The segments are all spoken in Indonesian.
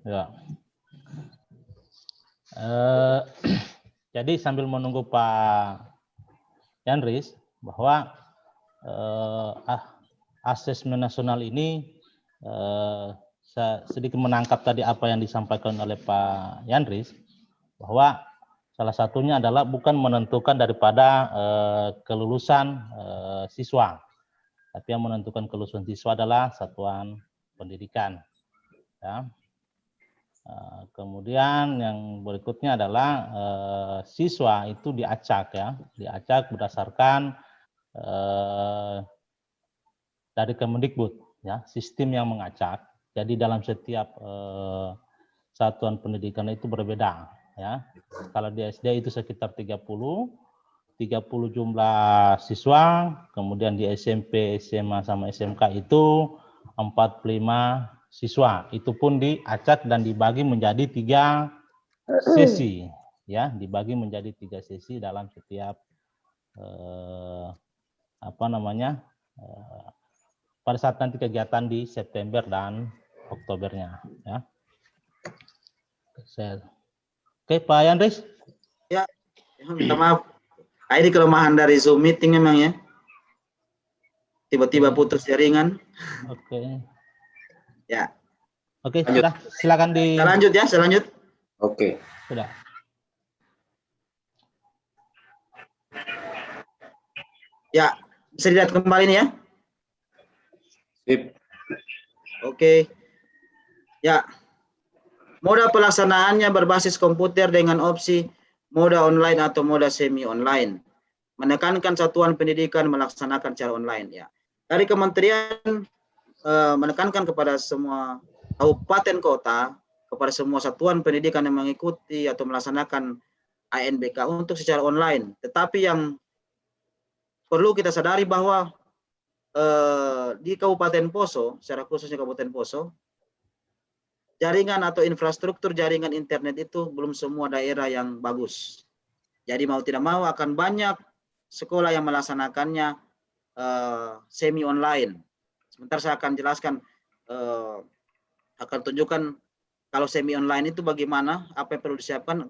Ya. Jadi sambil menunggu Pak Yandris, bahwa asesmen nasional ini saya sedikit menangkap tadi apa yang disampaikan oleh Pak Yandris, bahwa salah satunya adalah bukan menentukan daripada kelulusan siswa, tapi yang menentukan kelulusan siswa adalah satuan pendidikan. Ya. Kemudian yang berikutnya adalah siswa itu diacak, ya, diacak berdasarkan dari Kemendikbud, ya, sistem yang mengacak. Jadi dalam setiap satuan pendidikan itu berbeda, ya. Kalau di SD itu sekitar 30 jumlah siswa, kemudian di SMP, SMA sama SMK itu 45 siswa. Itu pun diacak dan dibagi menjadi 3 sesi, ya, dibagi menjadi 3 sesi dalam setiap pada saat nanti kegiatan di September dan Oktobernya, ya. Oke, Pak Yandris. Ya, minta maaf. Ini kelemahan dari Zoom meeting memang ya. Tiba-tiba putus jaringan. Oke. Ya. Oke, sudah. Silakan di. Saya lanjut ya, saya lanjut. Oke. Sudah. Ya, bisa dilihat kembali nih ya. Sip. Oke. Ya. Moda pelaksanaannya berbasis komputer dengan opsi moda online atau moda semi online. Menekankan satuan pendidikan melaksanakan secara online ya. Dari kementerian menekankan kepada semua kabupaten kota, kepada semua satuan pendidikan yang mengikuti atau melaksanakan ANBK untuk secara online. Tetapi yang perlu kita sadari bahwa di Kabupaten Poso, secara khususnya Kabupaten Poso, jaringan atau infrastruktur jaringan internet itu belum semua daerah yang bagus. Jadi mau tidak mau akan banyak sekolah yang melaksanakannya semi online. Sebentar saya akan jelaskan, akan tunjukkan kalau semi online itu bagaimana, apa yang perlu disiapkan,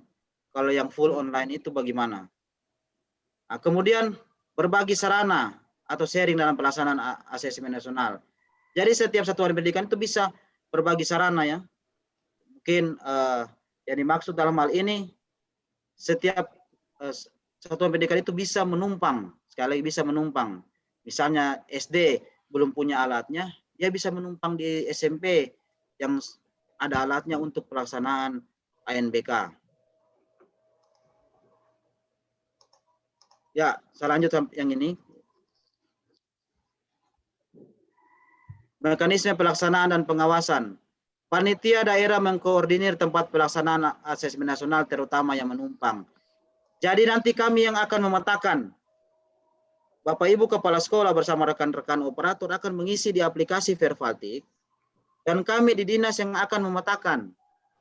kalau yang full online itu bagaimana. Nah, kemudian berbagi sarana atau sharing dalam pelaksanaan asesmen nasional. Jadi setiap satuan pendidikan itu bisa berbagi sarana ya. Mungkin yang dimaksud dalam hal ini setiap satuan pendidikan itu bisa menumpang, sekali lagi bisa menumpang. Misalnya SD belum punya alatnya, dia bisa menumpang di SMP yang ada alatnya untuk pelaksanaan ANBK. Ya, saya lanjut yang ini. Mekanisme pelaksanaan dan pengawasan. Panitia daerah mengkoordinir tempat pelaksanaan asesmen nasional terutama yang menumpang. Jadi nanti kami yang akan memetakan. Bapak Ibu Kepala Sekolah bersama rekan-rekan operator akan mengisi di aplikasi Vervaltik. Dan kami di dinas yang akan memetakan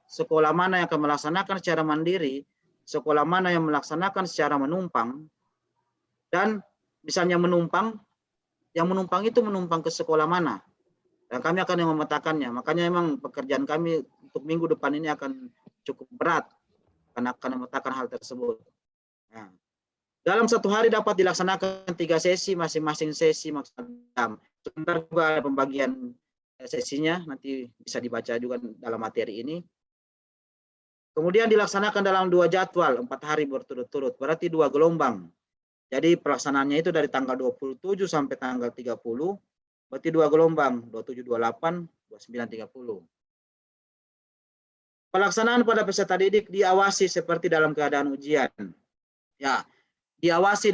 sekolah mana yang akan melaksanakan secara mandiri, sekolah mana yang melaksanakan secara menumpang. Dan misalnya menumpang, yang menumpang itu menumpang ke sekolah mana. Dan kami akan yang memetakannya. Makanya memang pekerjaan kami untuk minggu depan ini akan cukup berat karena akan memetakan hal tersebut. Nah, dalam satu hari dapat dilaksanakan 3 sesi, masing-masing sesi maksimal jam. Sebentar juga ada pembagian sesinya, nanti bisa dibaca juga dalam materi ini. Kemudian dilaksanakan dalam 2 jadwal, 4 hari berturut-turut, berarti 2 gelombang. Jadi pelaksanaannya itu dari tanggal 27 sampai tanggal 30. Berarti 2 gelombang, 27, 28, 29, 30. Pelaksanaan pada peserta didik diawasi seperti dalam keadaan ujian. Ya, diawasi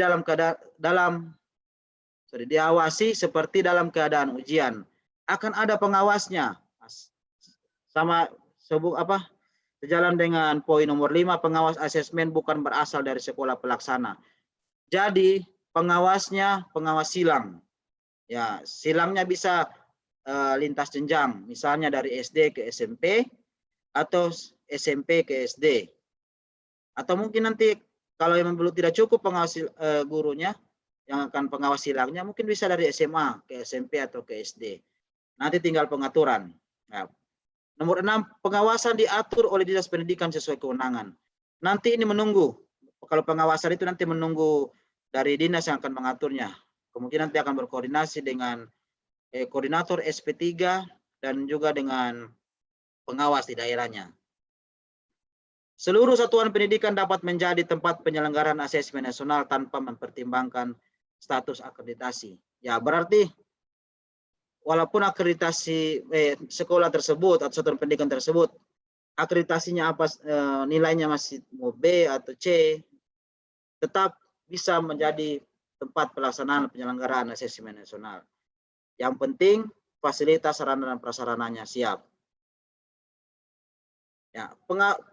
diawasi seperti dalam keadaan ujian. Akan ada pengawasnya. Sama sejalan dengan poin nomor 5, pengawas asesmen bukan berasal dari sekolah pelaksana. Jadi pengawasnya pengawas silang. Ya, silangnya bisa lintas jenjang, misalnya dari SD ke SMP atau SMP ke SD. Atau mungkin nanti kalau memang belum tidak cukup pengawas gurunya yang akan pengawas silangnya, mungkin bisa dari SMA ke SMP atau ke SD. Nanti tinggal pengaturan. Nah, Nomor 6, pengawasan diatur oleh Dinas Pendidikan sesuai kewenangan. Nanti ini menunggu, kalau pengawasan itu nanti menunggu dari dinas yang akan mengaturnya. Kemudian nanti akan berkoordinasi dengan koordinator SP3 dan juga dengan pengawas di daerahnya. Seluruh satuan pendidikan dapat menjadi tempat penyelenggaraan asesmen nasional tanpa mempertimbangkan status akreditasi. Ya, berarti walaupun akreditasi sekolah tersebut atau satuan pendidikan tersebut akreditasinya apa, nilainya masih mau B atau C, tetap bisa menjadi tempat pelaksanaan penyelenggaraan asesmen nasional. Yang penting fasilitas sarana dan prasarananya siap. Ya,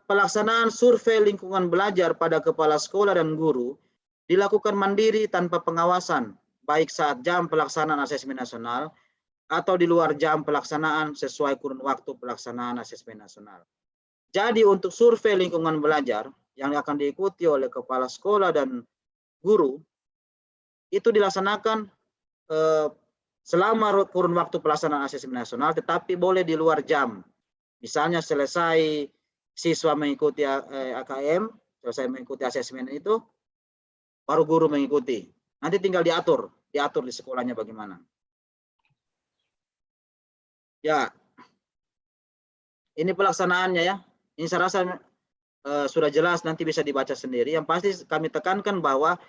pelaksanaan survei lingkungan belajar pada kepala sekolah dan guru dilakukan mandiri tanpa pengawasan, baik saat jam pelaksanaan asesmen nasional atau di luar jam pelaksanaan sesuai kurun waktu pelaksanaan asesmen nasional. Jadi untuk survei lingkungan belajar yang akan diikuti oleh kepala sekolah dan guru, itu dilaksanakan selama kurun waktu pelaksanaan asesmen nasional, tetapi boleh di luar jam. Misalnya selesai siswa mengikuti AKM, selesai mengikuti asesmen itu, baru guru mengikuti. Nanti tinggal diatur di sekolahnya bagaimana. Ya, ini pelaksanaannya ya. Ini saya rasa sudah jelas, nanti bisa dibaca sendiri. Yang pasti kami tekankan bahwa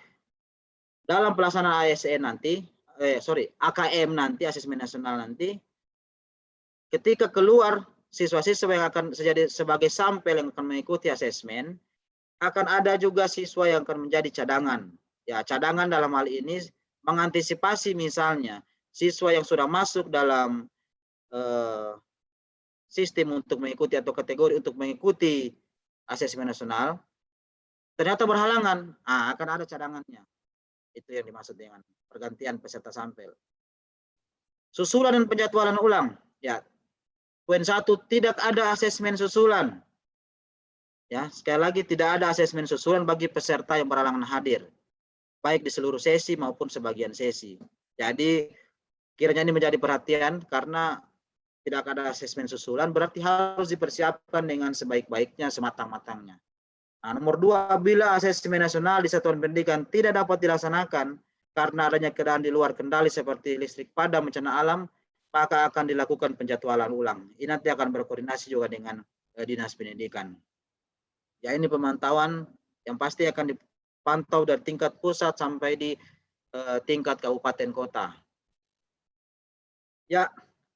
dalam pelaksanaan ASN nanti, AKM nanti, asesmen nasional nanti, ketika keluar siswa-siswa yang akan menjadi sebagai sampel yang akan mengikuti asesmen, akan ada juga siswa yang akan menjadi cadangan. Ya, cadangan dalam hal ini mengantisipasi misalnya siswa yang sudah masuk dalam sistem untuk mengikuti atau kategori untuk mengikuti asesmen nasional, ternyata berhalangan, akan ada cadangannya. Itu yang dimaksud dengan pergantian peserta sampel. Susulan dan penjadwalan ulang. Ya, poin 1, tidak ada asesmen susulan. Ya, sekali lagi tidak ada asesmen susulan bagi peserta yang berhalangan hadir, baik di seluruh sesi maupun sebagian sesi. Jadi kiranya ini menjadi perhatian karena tidak ada asesmen susulan, berarti harus dipersiapkan dengan sebaik-baiknya, sematang-matangnya. Nah, nomor 2, bila asesmen nasional di satuan pendidikan tidak dapat dilaksanakan karena adanya keadaan di luar kendali seperti listrik padam, bencana alam, maka akan dilakukan penjadwalan ulang. Ini nanti akan berkoordinasi juga dengan Dinas Pendidikan. Ya, ini pemantauan yang pasti akan dipantau dari tingkat pusat sampai di tingkat kabupaten kota. Ya,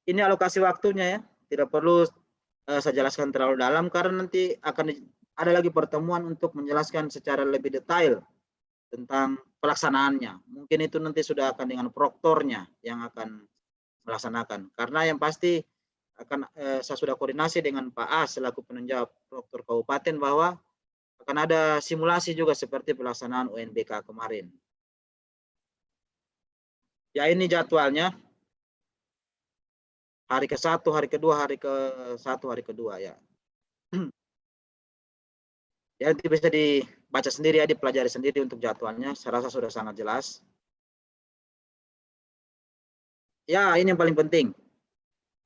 ini alokasi waktunya ya, tidak perlu saya jelaskan terlalu dalam karena nanti akan ada lagi pertemuan untuk menjelaskan secara lebih detail tentang pelaksanaannya. Mungkin itu nanti sudah akan dengan proktornya yang akan melaksanakan. Karena yang pasti akan saya sudah koordinasi dengan Pak A selaku penunjuk proktor kabupaten bahwa akan ada simulasi juga seperti pelaksanaan UNBK kemarin. Ya, ini jadwalnya. Hari ke-1, hari kedua, hari ke-1, hari kedua ya. Ya, nanti bisa dibaca sendiri ya, dipelajari sendiri untuk jadwalnya. Saya rasa sudah sangat jelas. Ya, ini yang paling penting.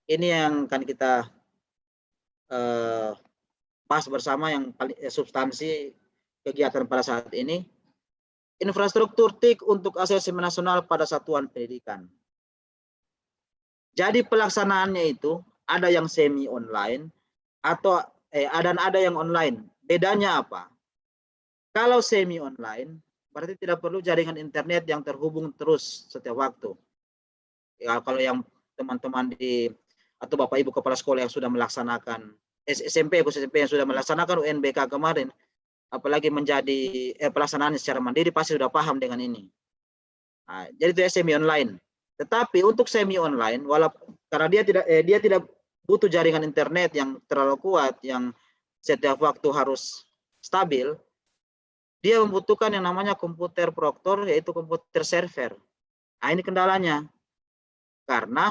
Ini yang akan kita bahas bersama, yang paling substansi kegiatan pada saat ini. Infrastruktur TIK untuk asesmen nasional pada satuan pendidikan. Jadi pelaksanaannya itu ada yang semi online atau ada yang online. Bedanya apa? Kalau semi online berarti tidak perlu jaringan internet yang terhubung terus setiap waktu. Ya, kalau yang teman-teman atau Bapak Ibu kepala sekolah yang sudah melaksanakan SMP yang sudah melaksanakan UNBK kemarin, apalagi menjadi pelaksanaan secara mandiri pasti sudah paham dengan ini. Nah, jadi itu semi online. Tetapi untuk semi online, walaupun karena dia tidak butuh jaringan internet yang terlalu kuat, yang setiap waktu harus stabil, dia membutuhkan yang namanya komputer proktor, yaitu komputer server. Nah, ini kendalanya. Karena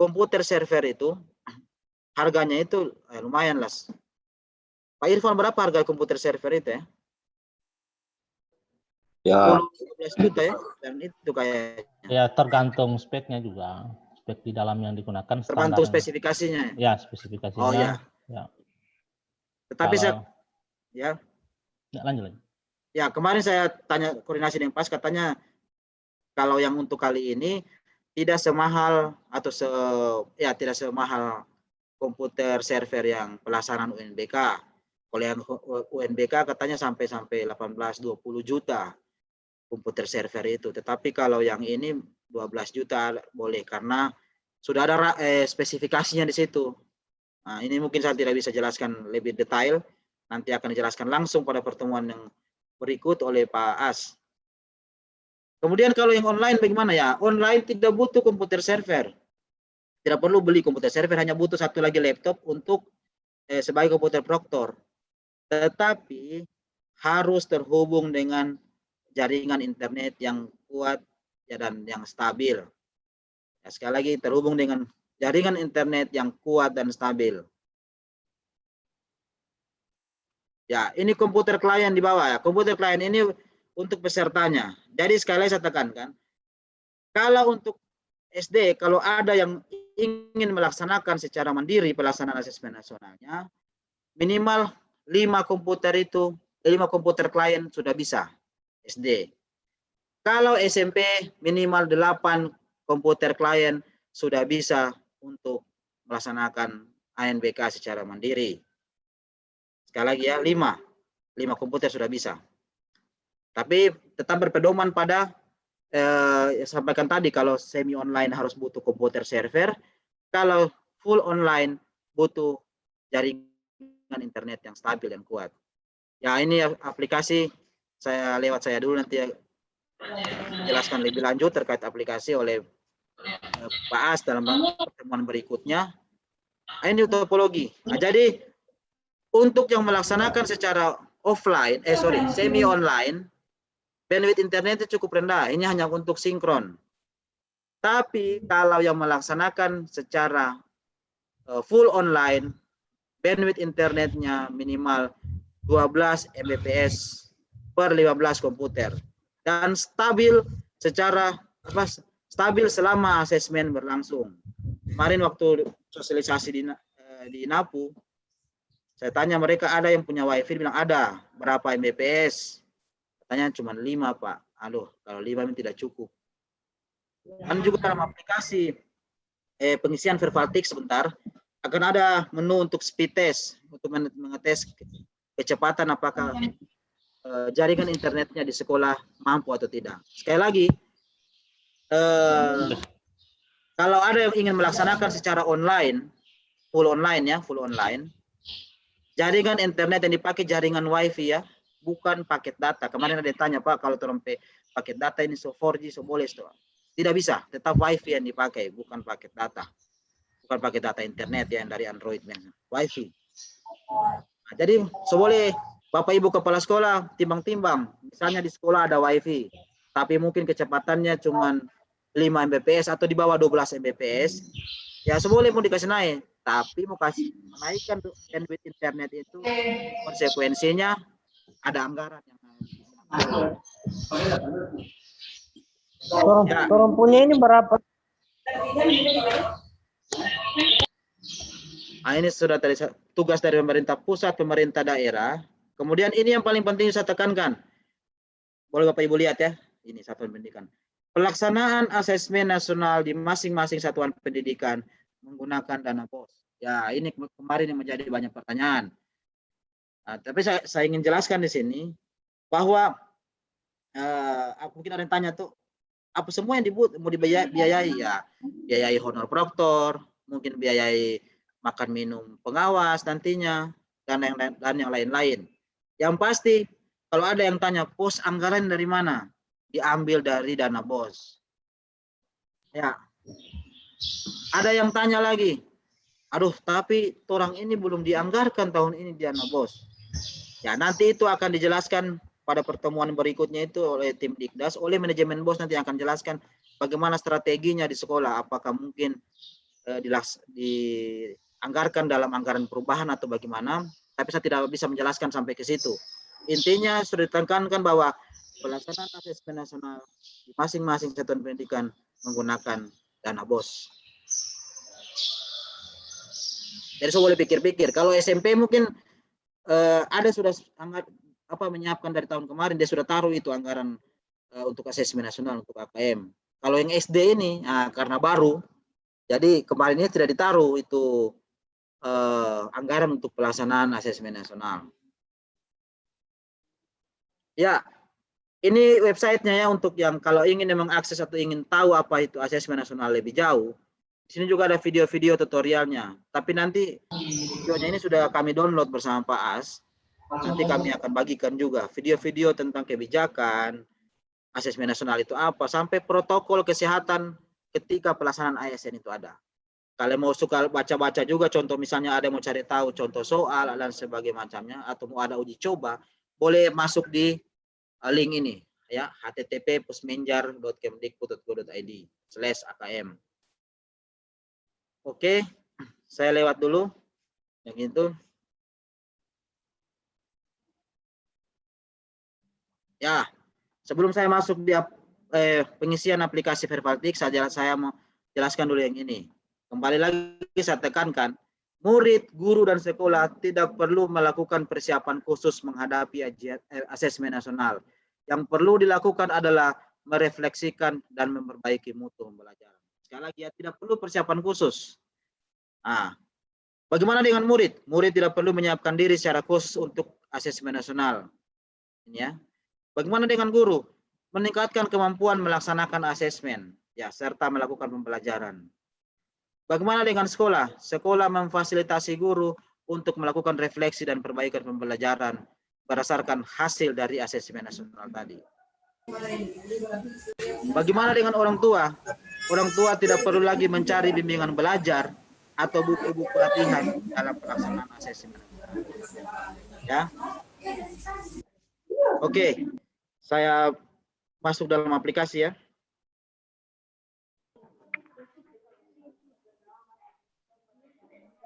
komputer server itu harganya itu lumayan lah. Pak Irfan, berapa harga komputer server itu ya? Ya, 10-15 juta ya, dan itu kayaknya. Ya, tergantung speknya juga. spek di dalam yang digunakan Terbantu standar. spesifikasinya. Ya, spesifikasinya. Oh ya. Ya. Tetapi Kalau- ya lanjut. ya kemarin saya tanya koordinasi dengan Pas, katanya kalau yang untuk kali ini tidak semahal atau tidak semahal komputer server yang pelaksanaan UNBK. Kalau yang UNBK katanya sampai 18-20 juta komputer server itu. Tetapi kalau yang ini 12 juta boleh karena sudah ada spesifikasinya di situ. Nah, ini mungkin saya tidak bisa jelaskan lebih detail. Nanti akan dijelaskan langsung pada pertemuan yang berikut oleh Pak As. Kemudian kalau yang online bagaimana ya? Online tidak butuh komputer server. Tidak perlu beli komputer server, hanya butuh satu lagi laptop untuk sebagai komputer proktor. Tetapi harus terhubung dengan jaringan internet yang kuat dan yang stabil. Ya, sekali lagi terhubung dengan jaringan internet yang kuat dan stabil. Ya, ini komputer klien di bawah ya. Komputer klien ini untuk pesertanya. Jadi sekali lagi saya tekankan, kalau untuk SD, kalau ada yang ingin melaksanakan secara mandiri pelaksanaan asesmen nasionalnya, minimal 5 komputer klien sudah bisa SD. Kalau SMP minimal 8 komputer klien sudah bisa untuk melaksanakan ANBK secara mandiri. Sekali lagi ya, 5 komputer sudah bisa. Tapi tetap berpedoman pada sampaikan tadi, kalau semi online harus butuh komputer server, kalau full online butuh jaringan internet yang stabil dan kuat. Ya, ini aplikasi lewat saya dulu, nanti jelaskan lebih lanjut terkait aplikasi oleh Pak As dalam pertemuan berikutnya. Ini topologi. Nah, jadi untuk yang melaksanakan secara semi online, bandwidth internet itu cukup rendah. Ini hanya untuk sinkron. Tapi kalau yang melaksanakan secara full online, bandwidth internetnya minimal 12 Mbps per 15 komputer. Dan stabil selama asesmen berlangsung. Kemarin waktu sosialisasi di NAPU, saya tanya mereka ada yang punya wifi, bilang ada. Berapa Mbps? Katanya cuma 5, Pak. Aduh, kalau 5 ini tidak cukup. Dan juga dalam aplikasi pengisian Verbaltik sebentar, akan ada menu untuk speed test, untuk mengetes kecepatan apakah jaringan internetnya di sekolah mampu atau tidak. Sekali lagi, kalau ada yang ingin melaksanakan secara online, full online, jaringan internet yang dipakai jaringan wifi ya, bukan paket data. Kemarin ada yang tanya, Pak, kalau terompe paket data ini 4G boleh toh? Tidak bisa, tetap wifi yang dipakai, bukan paket data. Bukan paket data internet yang dari Android, wifi. Nah, jadi boleh Bapak Ibu kepala sekolah timbang-timbang. Misalnya di sekolah ada wifi, tapi mungkin kecepatannya cuma 5 Mbps atau di bawah 12 Mbps. Ya boleh mau dikasih naik, tapi mau kasih menaikkan bandwidth internet itu konsekuensinya ada anggaran yang Orang punya ini berapa? Nah, ini sudah tadi tugas dari pemerintah pusat, pemerintah daerah. Kemudian ini yang paling penting saya tekankan. Boleh Bapak Ibu lihat ya. Ini satuan pendidikan. Pelaksanaan asesmen nasional di masing-masing satuan pendidikan menggunakan dana BOS. Ya, ini kemarin yang menjadi banyak pertanyaan. Nah, tapi saya ingin jelaskan di sini bahwa mungkin ada yang tanya tuh, apa semua yang mau dibiayai ya? Biayai honor proktor, mungkin biayai makan minum pengawas nantinya, dan yang lain-lain. Yang pasti kalau ada yang tanya pos anggaran dari mana, diambil dari dana BOS. Ya, ada yang tanya lagi, aduh tapi orang ini belum dianggarkan tahun ini dana BOS. Ya, nanti itu akan dijelaskan pada pertemuan berikutnya itu oleh tim Dikdas, oleh manajemen BOS nanti akan jelaskan bagaimana strateginya di sekolah, apakah mungkin dianggarkan dalam anggaran perubahan atau bagaimana, tapi saya tidak bisa menjelaskan sampai ke situ. Intinya sudah ditekankan bahwa pelaksanaan asesmen nasional di masing-masing satuan pendidikan menggunakan dana BOS. Jadi saya boleh pikir-pikir. Kalau SMP mungkin ada sudah menyiapkan dari tahun kemarin, dia sudah taruh itu anggaran untuk asesmen nasional untuk AKM. Kalau yang SD ini karena baru, jadi kemarin ini tidak ditaruh itu anggaran untuk pelaksanaan asesmen nasional. Ya, ini websitenya ya untuk yang kalau ingin mengakses atau ingin tahu apa itu asesmen nasional lebih jauh. Di sini juga ada video-video tutorialnya. Tapi nanti videonya ini sudah kami download bersama Pak As. Nanti kami akan bagikan juga video-video tentang kebijakan, asesmen nasional itu apa, sampai protokol kesehatan ketika pelaksanaan ASN itu ada. Kalau mau suka baca-baca juga, contoh misalnya ada yang mau cari tahu contoh soal dan sebagainya macamnya, atau mau ada uji coba, boleh masuk di link ini ya, http://pusmenjar.kemdikbud.go.id/akm. Oke, saya lewat dulu yang itu. Ya, sebelum saya masuk di pengisian aplikasi Vervaltik, saya mau jelaskan dulu yang ini. Kembali lagi saya tekankan, murid, guru, dan sekolah tidak perlu melakukan persiapan khusus menghadapi asesmen nasional. Yang perlu dilakukan adalah merefleksikan dan memperbaiki mutu pembelajaran. Sekali lagi ya, tidak perlu persiapan khusus. Nah, bagaimana dengan murid? Murid tidak perlu menyiapkan diri secara khusus untuk asesmen nasional. Ini ya. Bagaimana dengan guru? Meningkatkan kemampuan melaksanakan asesmen, ya, serta melakukan pembelajaran. Bagaimana dengan sekolah? Sekolah memfasilitasi guru untuk melakukan refleksi dan perbaikan pembelajaran berdasarkan hasil dari asesmen nasional tadi. Bagaimana dengan orang tua? Orang tua tidak perlu lagi mencari bimbingan belajar atau buku-buku latihan dalam pelaksanaan asesmen. Ya. Oke, saya masuk dalam aplikasi ya.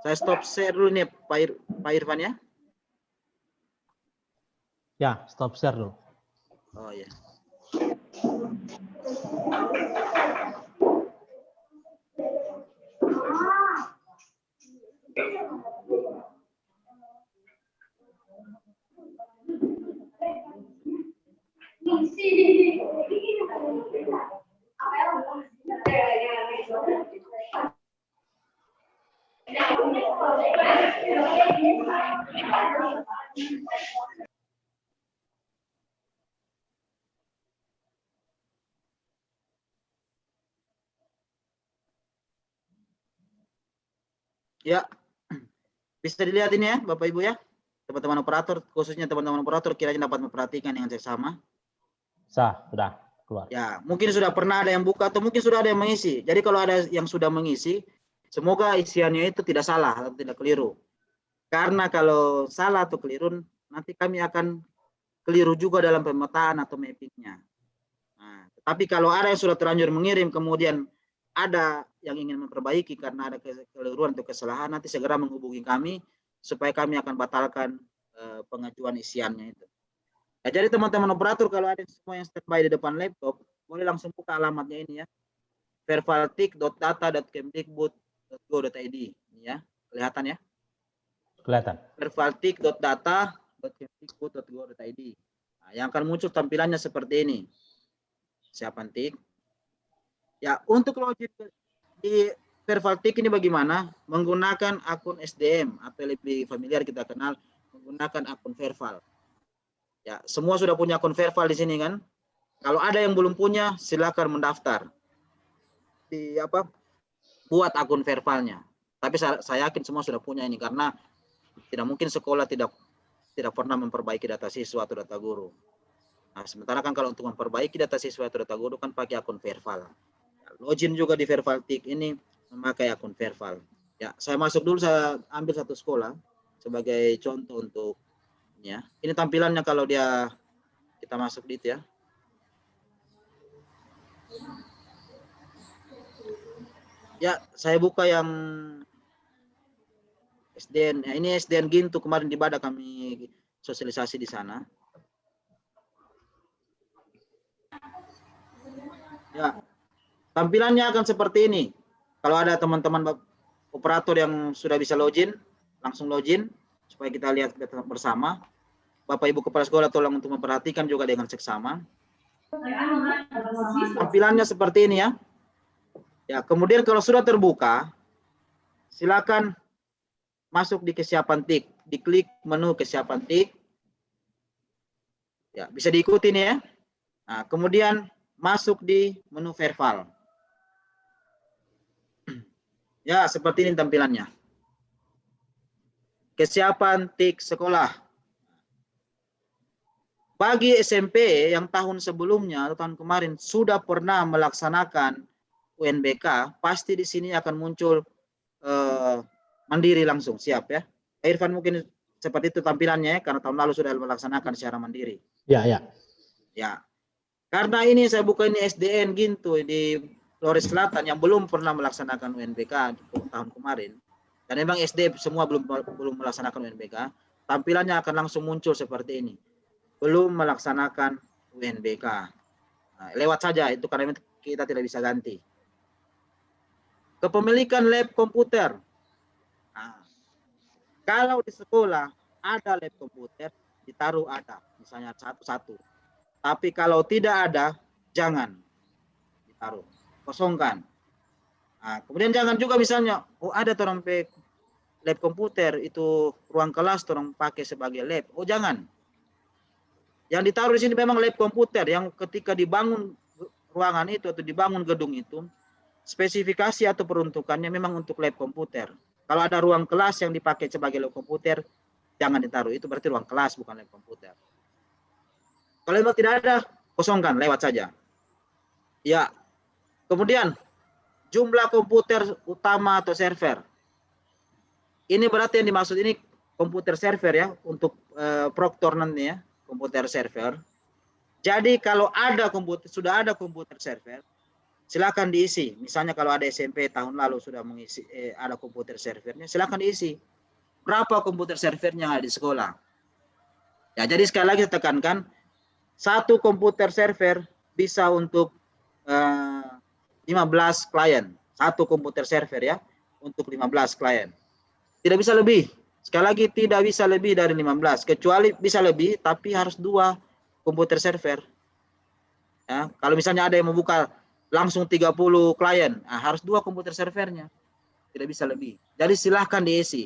Saya stop share dulu nih Pak Irfan ya. Ya, stop share dulu. Oh ya. Ya, bisa dilihat ini ya Bapak Ibu ya, teman-teman operator, khususnya teman-teman operator kiranya dapat memperhatikan dengan seksama. Sah, sudah keluar. Ya, mungkin sudah pernah ada yang buka atau mungkin sudah ada yang mengisi. Jadi kalau ada yang sudah mengisi, semoga isiannya itu tidak salah atau tidak keliru. Karena kalau salah atau keliru, nanti kami akan keliru juga dalam pemetaan atau mappingnya. Nah, tapi kalau ada yang sudah terlanjur mengirim, kemudian ada yang ingin memperbaiki karena ada kekeliruan atau kesalahan, nanti segera menghubungi kami supaya kami akan batalkan pengajuan isiannya itu. Nah, jadi teman-teman operator kalau ada semua yang standby di depan laptop, boleh langsung buka alamatnya ini ya, vervaltik.data.kemdikbud.go.id ya, kelihatan ya? Kelihatan. vervaltik.data.kemdikbud.go.id. Nah, yang akan muncul tampilannya seperti ini. Saya pantik. Ya, untuk login di Vervaltik ini bagaimana? Menggunakan akun SDM atau lebih familiar kita kenal menggunakan akun Verval. Ya, semua sudah punya akun Verval di sini kan? Kalau ada yang belum punya, silakan mendaftar. Buat akun Vervalnya. Tapi saya yakin semua sudah punya ini karena tidak mungkin sekolah tidak pernah memperbaiki data siswa atau data guru. Nah, sementara kan kalau untuk memperbaiki data siswa atau data guru kan pakai akun Verval. Login juga di Vervaltik ini memakai akun Verval. Ya, saya masuk dulu, saya ambil satu sekolah sebagai contoh untuk ya. Ini tampilannya kalau kita masuk di itu ya. Ya, saya buka yang SDN. Ya, ini SDN Gintu, kemarin di Bada kami sosialisasi di sana. Ya, tampilannya akan seperti ini. Kalau ada teman-teman operator yang sudah bisa login, langsung login supaya kita lihat bersama. Bapak Ibu Kepala Sekolah tolong untuk memperhatikan juga dengan seksama. Tampilannya seperti ini ya. Ya, kemudian kalau sudah terbuka, silakan masuk di kesiapan TIK, diklik menu kesiapan TIK. Ya, bisa diikuti nih ya. Nah, kemudian masuk di menu verbal. Ya, seperti ini tampilannya. Kesiapan TIK sekolah. Bagi SMP yang tahun sebelumnya atau tahun kemarin sudah pernah melaksanakan UNBK, pasti di sini akan muncul mandiri langsung, siap ya. Irfan mungkin seperti itu tampilannya ya, karena tahun lalu sudah melaksanakan secara mandiri. Ya, ya. Ya. Karena ini saya buka ini SDN Gintu di Flores Selatan yang belum pernah melaksanakan UNBK tahun kemarin. Dan memang SD semua belum melaksanakan UNBK, tampilannya akan langsung muncul seperti ini. Belum melaksanakan UNBK. Nah, lewat saja itu karena kita tidak bisa ganti. Kepemilikan lab komputer. Nah, kalau di sekolah ada lab komputer, ditaruh ada, misalnya satu-satu. Tapi kalau tidak ada, jangan ditaruh, kosongkan. Nah, kemudian jangan juga misalnya, oh ada orang lab komputer, itu ruang kelas orang pakai sebagai lab. Oh jangan. Yang ditaruh di sini memang lab komputer yang ketika dibangun ruangan itu atau dibangun gedung itu, spesifikasi atau peruntukannya memang untuk lab komputer. Kalau ada ruang kelas yang dipakai sebagai lab komputer, jangan ditaruh. Itu berarti ruang kelas bukan lab komputer. Kalau memang tidak ada, kosongkan, lewat saja. Ya. Kemudian jumlah komputer utama atau server. Ini berarti yang dimaksud ini komputer server ya untuk proktor nanti ya. Komputer server. Jadi kalau ada komputer, sudah ada komputer server, silakan diisi. Misalnya kalau ada SMP tahun lalu sudah mengisi ada komputer servernya, silakan diisi. Berapa komputer servernya ada di sekolah? Ya, jadi sekali lagi saya tekankan, satu komputer server bisa untuk 15 klien. Satu komputer server ya untuk 15 klien. Tidak bisa lebih. Sekali lagi tidak bisa lebih dari 15, kecuali bisa lebih tapi harus 2 komputer server. Ya, kalau misalnya ada yang membuka langsung 30 klien, nah harus 2 komputer servernya. Tidak bisa lebih. Jadi silahkan diisi.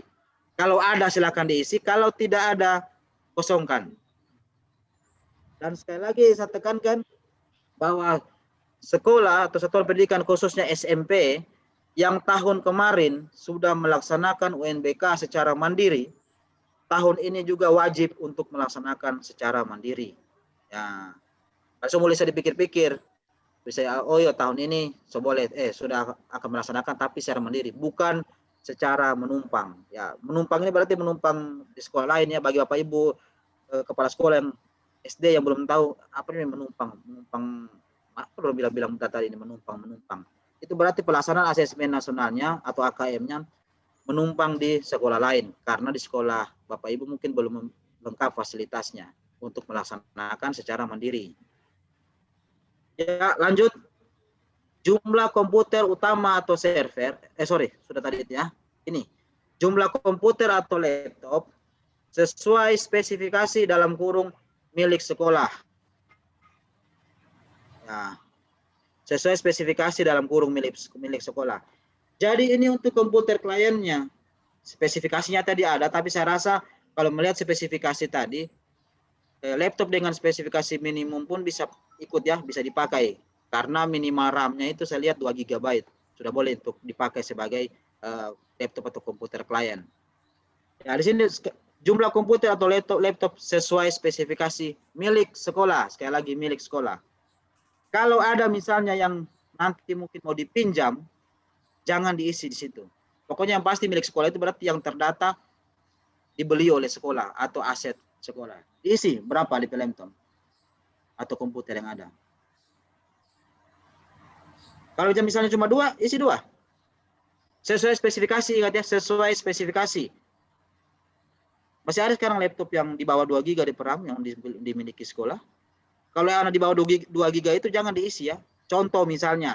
Kalau ada silahkan diisi, kalau tidak ada kosongkan. Dan sekali lagi saya tekankan bahwa sekolah atau satuan pendidikan khususnya SMP yang tahun kemarin sudah melaksanakan UNBK secara mandiri, tahun ini juga wajib untuk melaksanakan secara mandiri. Ya, langsung boleh saya dipikir-pikir, bisa oh ya tahun ini sudah akan melaksanakan tapi secara mandiri, bukan secara menumpang. Ya, menumpang ini berarti menumpang di sekolah lain ya, bagi Bapak Ibu kepala sekolah yang SD yang belum tahu apa ini menumpang, perlu bilang tadi ini menumpang. Itu berarti pelaksanaan asesmen nasionalnya atau AKM-nya menumpang di sekolah lain karena di sekolah Bapak Ibu mungkin belum lengkap fasilitasnya untuk melaksanakan secara mandiri. Ya, lanjut. Jumlah komputer utama atau server, sudah tadi ya. Ini, jumlah komputer atau laptop sesuai spesifikasi dalam kurung milik sekolah. Ya. Sesuai spesifikasi dalam kurung milik sekolah. Jadi ini untuk komputer kliennya. Spesifikasinya tadi ada, tapi saya rasa kalau melihat spesifikasi tadi, laptop dengan spesifikasi minimum pun bisa ikut ya, bisa dipakai. Karena minimal RAM-nya itu saya lihat 2 GB. Sudah boleh untuk dipakai sebagai laptop atau komputer klien. Ya, di sini jumlah komputer atau laptop sesuai spesifikasi milik sekolah. Sekali lagi milik sekolah. Kalau ada misalnya yang nanti mungkin mau dipinjam, jangan diisi di situ. Pokoknya yang pasti milik sekolah itu berarti yang terdata dibeli oleh sekolah atau aset sekolah. Diisi berapa di laptop atau komputer yang ada. Kalau misalnya cuma 2, isi 2. Sesuai spesifikasi, ingat ya, sesuai spesifikasi. Masih ada sekarang laptop yang di bawah 2 GB di RAM yang dimiliki sekolah. Kalau yang ada di bawah 2 GB itu jangan diisi ya. Contoh misalnya,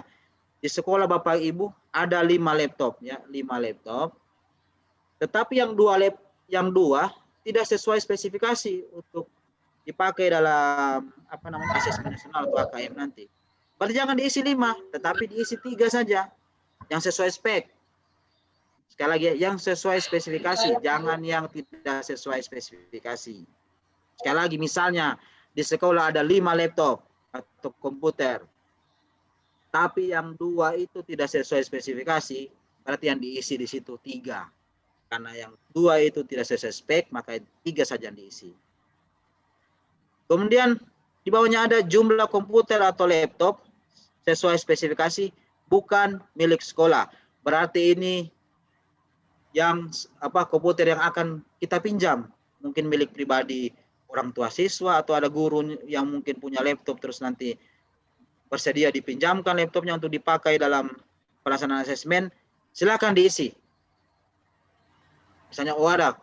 di sekolah Bapak Ibu ada 5 laptop ya, 5 laptop. Tetapi yang dua tidak sesuai spesifikasi untuk dipakai dalam asesmen nasional atau AKM nanti. Berarti jangan diisi 5, tetapi diisi 3 saja yang sesuai spek. Sekali lagi, yang sesuai spesifikasi, jangan yang tidak sesuai spesifikasi. Sekali lagi, misalnya di sekolah ada 5 laptop atau komputer, tapi yang 2 itu tidak sesuai spesifikasi, berarti yang diisi di situ 3. Karena yang 2 itu tidak sesuai spek, maka 3 saja yang diisi. Kemudian di bawahnya ada jumlah komputer atau laptop sesuai spesifikasi bukan milik sekolah. Berarti ini yang komputer yang akan kita pinjam, mungkin milik pribadi orang tua siswa atau ada guru yang mungkin punya laptop terus nanti bersedia dipinjamkan laptopnya untuk dipakai dalam pelaksanaan asesmen, silakan diisi. Misalnya ada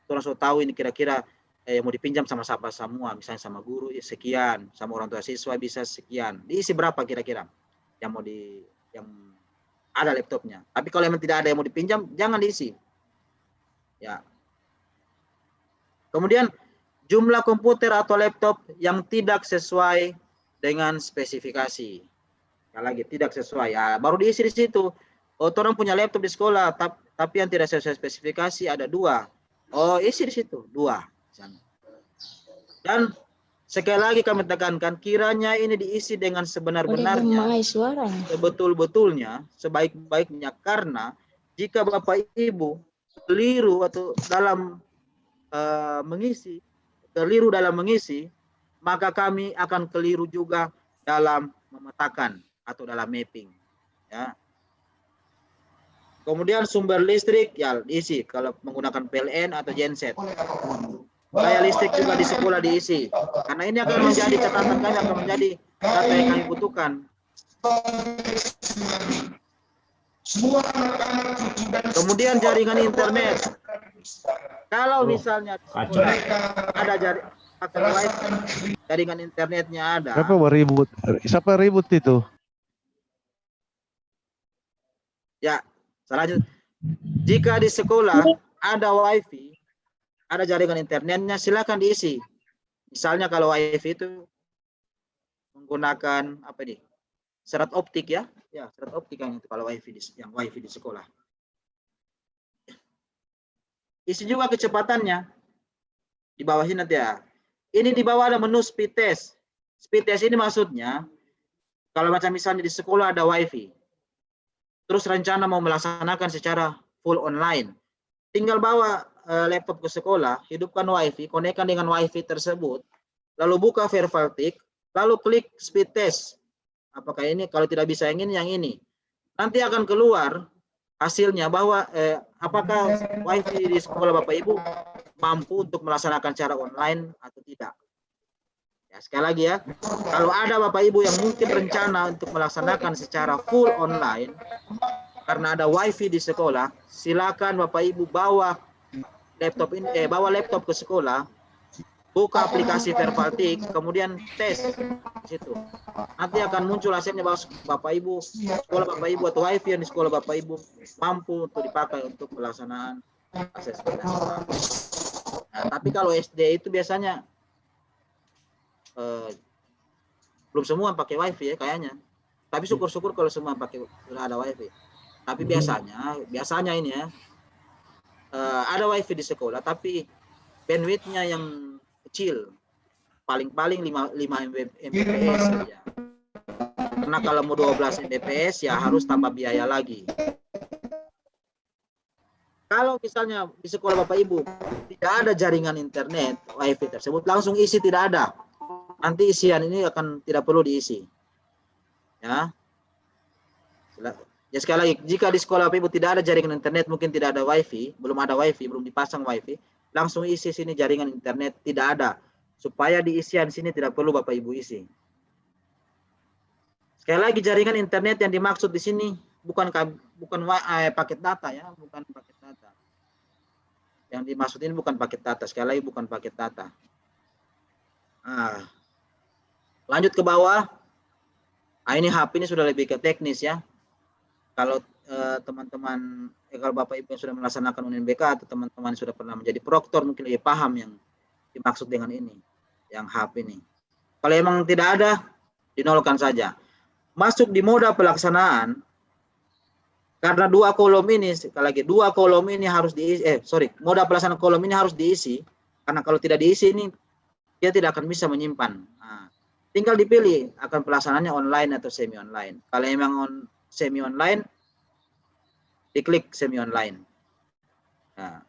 orang sudah tahu ini kira-kira mau dipinjam sama siapa semua, misalnya sama guru sekian, sama orang tua siswa bisa sekian, diisi berapa kira-kira yang yang ada laptopnya. Tapi kalau memang tidak ada yang mau dipinjam, jangan diisi. Ya. Kemudian jumlah komputer atau laptop yang tidak sesuai dengan spesifikasi. Sekali lagi tidak sesuai, ya baru diisi di situ. Oh, orang punya laptop di sekolah, tapi yang tidak sesuai spesifikasi ada 2. Oh, isi di situ 2. Dan sekali lagi kami tekankan, kiranya ini diisi dengan sebenar-benarnya, sebetul-betulnya, sebaik-baiknya, karena jika Bapak Ibu keliru atau dalam mengisi, maka kami akan keliru juga dalam memetakan atau dalam mapping. Ya. Kemudian sumber listrik ya diisi kalau menggunakan PLN atau genset. Daya listrik juga di sekolah diisi. Karena ini akan menjadi catatan kami, akan menjadi data yang kami butuhkan. Kemudian jaringan internet. Kalau misalnya ada jaringan internetnya ada. Siapa ribut itu? Ya, selanjutnya. Jika di sekolah ada wifi, ada jaringan internetnya, silakan diisi. Misalnya kalau wifi itu menggunakan serat optik ya, serat optik yang itu kalau wifi di sekolah. Isi juga kecepatannya di bawah sini nanti ya. Ini di bawah ada menu speed test. Speed test ini maksudnya kalau macam misalnya di sekolah ada wifi, terus rencana mau melaksanakan secara full online, tinggal bawa laptop ke sekolah, hidupkan wifi, konekkan dengan wifi tersebut, lalu buka Vervaltik, lalu klik speed test. Apakah ini, kalau tidak bisa yang ini, nanti akan keluar hasilnya bahwa apakah wifi di sekolah Bapak Ibu mampu untuk melaksanakan secara online atau tidak. Ya, sekali lagi ya, kalau ada Bapak Ibu yang mungkin rencana untuk melaksanakan secara full online karena ada wifi di sekolah, silakan Bapak Ibu bawa laptop ke sekolah, buka aplikasi Vervaltik, kemudian tes di situ. Nanti akan muncul hasilnya bahwa Bapak Ibu, sekolah Bapak Ibu atau wifi yang di sekolah Bapak Ibu mampu untuk dipakai untuk pelaksanaan asesmen nasional. Nah, tapi kalau SD itu biasanya belum semua pakai wifi ya kayaknya. Tapi syukur-syukur kalau semua sudah ada wifi. Tapi biasanya ini ya ada wifi di sekolah, tapi bandwidth-nya yang kecil, paling-paling 5 Mbps saja. Karena kalau mau 12 Mbps ya harus tambah biaya lagi. Kalau misalnya di sekolah Bapak Ibu tidak ada jaringan internet, wifi tersebut langsung isi tidak ada. Nanti isian ini akan tidak perlu diisi. Ya. Ya sekali lagi, jika di sekolah Bapak Ibu tidak ada jaringan internet, mungkin tidak ada wifi, belum ada wifi, belum dipasang wifi, langsung isi sini jaringan internet tidak ada. Supaya di isian sini tidak perlu Bapak Ibu isi. Sekali lagi, jaringan internet yang dimaksud di sini bukan paket data ya, bukan paket data. Yang dimaksud ini bukan paket data, sekali lagi bukan paket data. Nah, lanjut ke bawah. Nah, ini HP ini sudah lebih ke teknis ya. Kalau teman-teman, kalau Bapak Ibu yang sudah melaksanakan UNBK atau teman-teman sudah pernah menjadi proktor mungkin lebih paham yang dimaksud dengan ini, yang HP ini. Kalau emang tidak ada, dinolkan saja. Masuk di moda pelaksanaan, karena dua kolom ini, sekali lagi, dua kolom ini harus diisi, moda pelaksanaan kolom ini harus diisi, karena kalau tidak diisi ini, dia tidak akan bisa menyimpan. Nah, tinggal dipilih, akan pelaksanaannya online atau semi online. Kalau memang semi online, diklik semi online. Nah,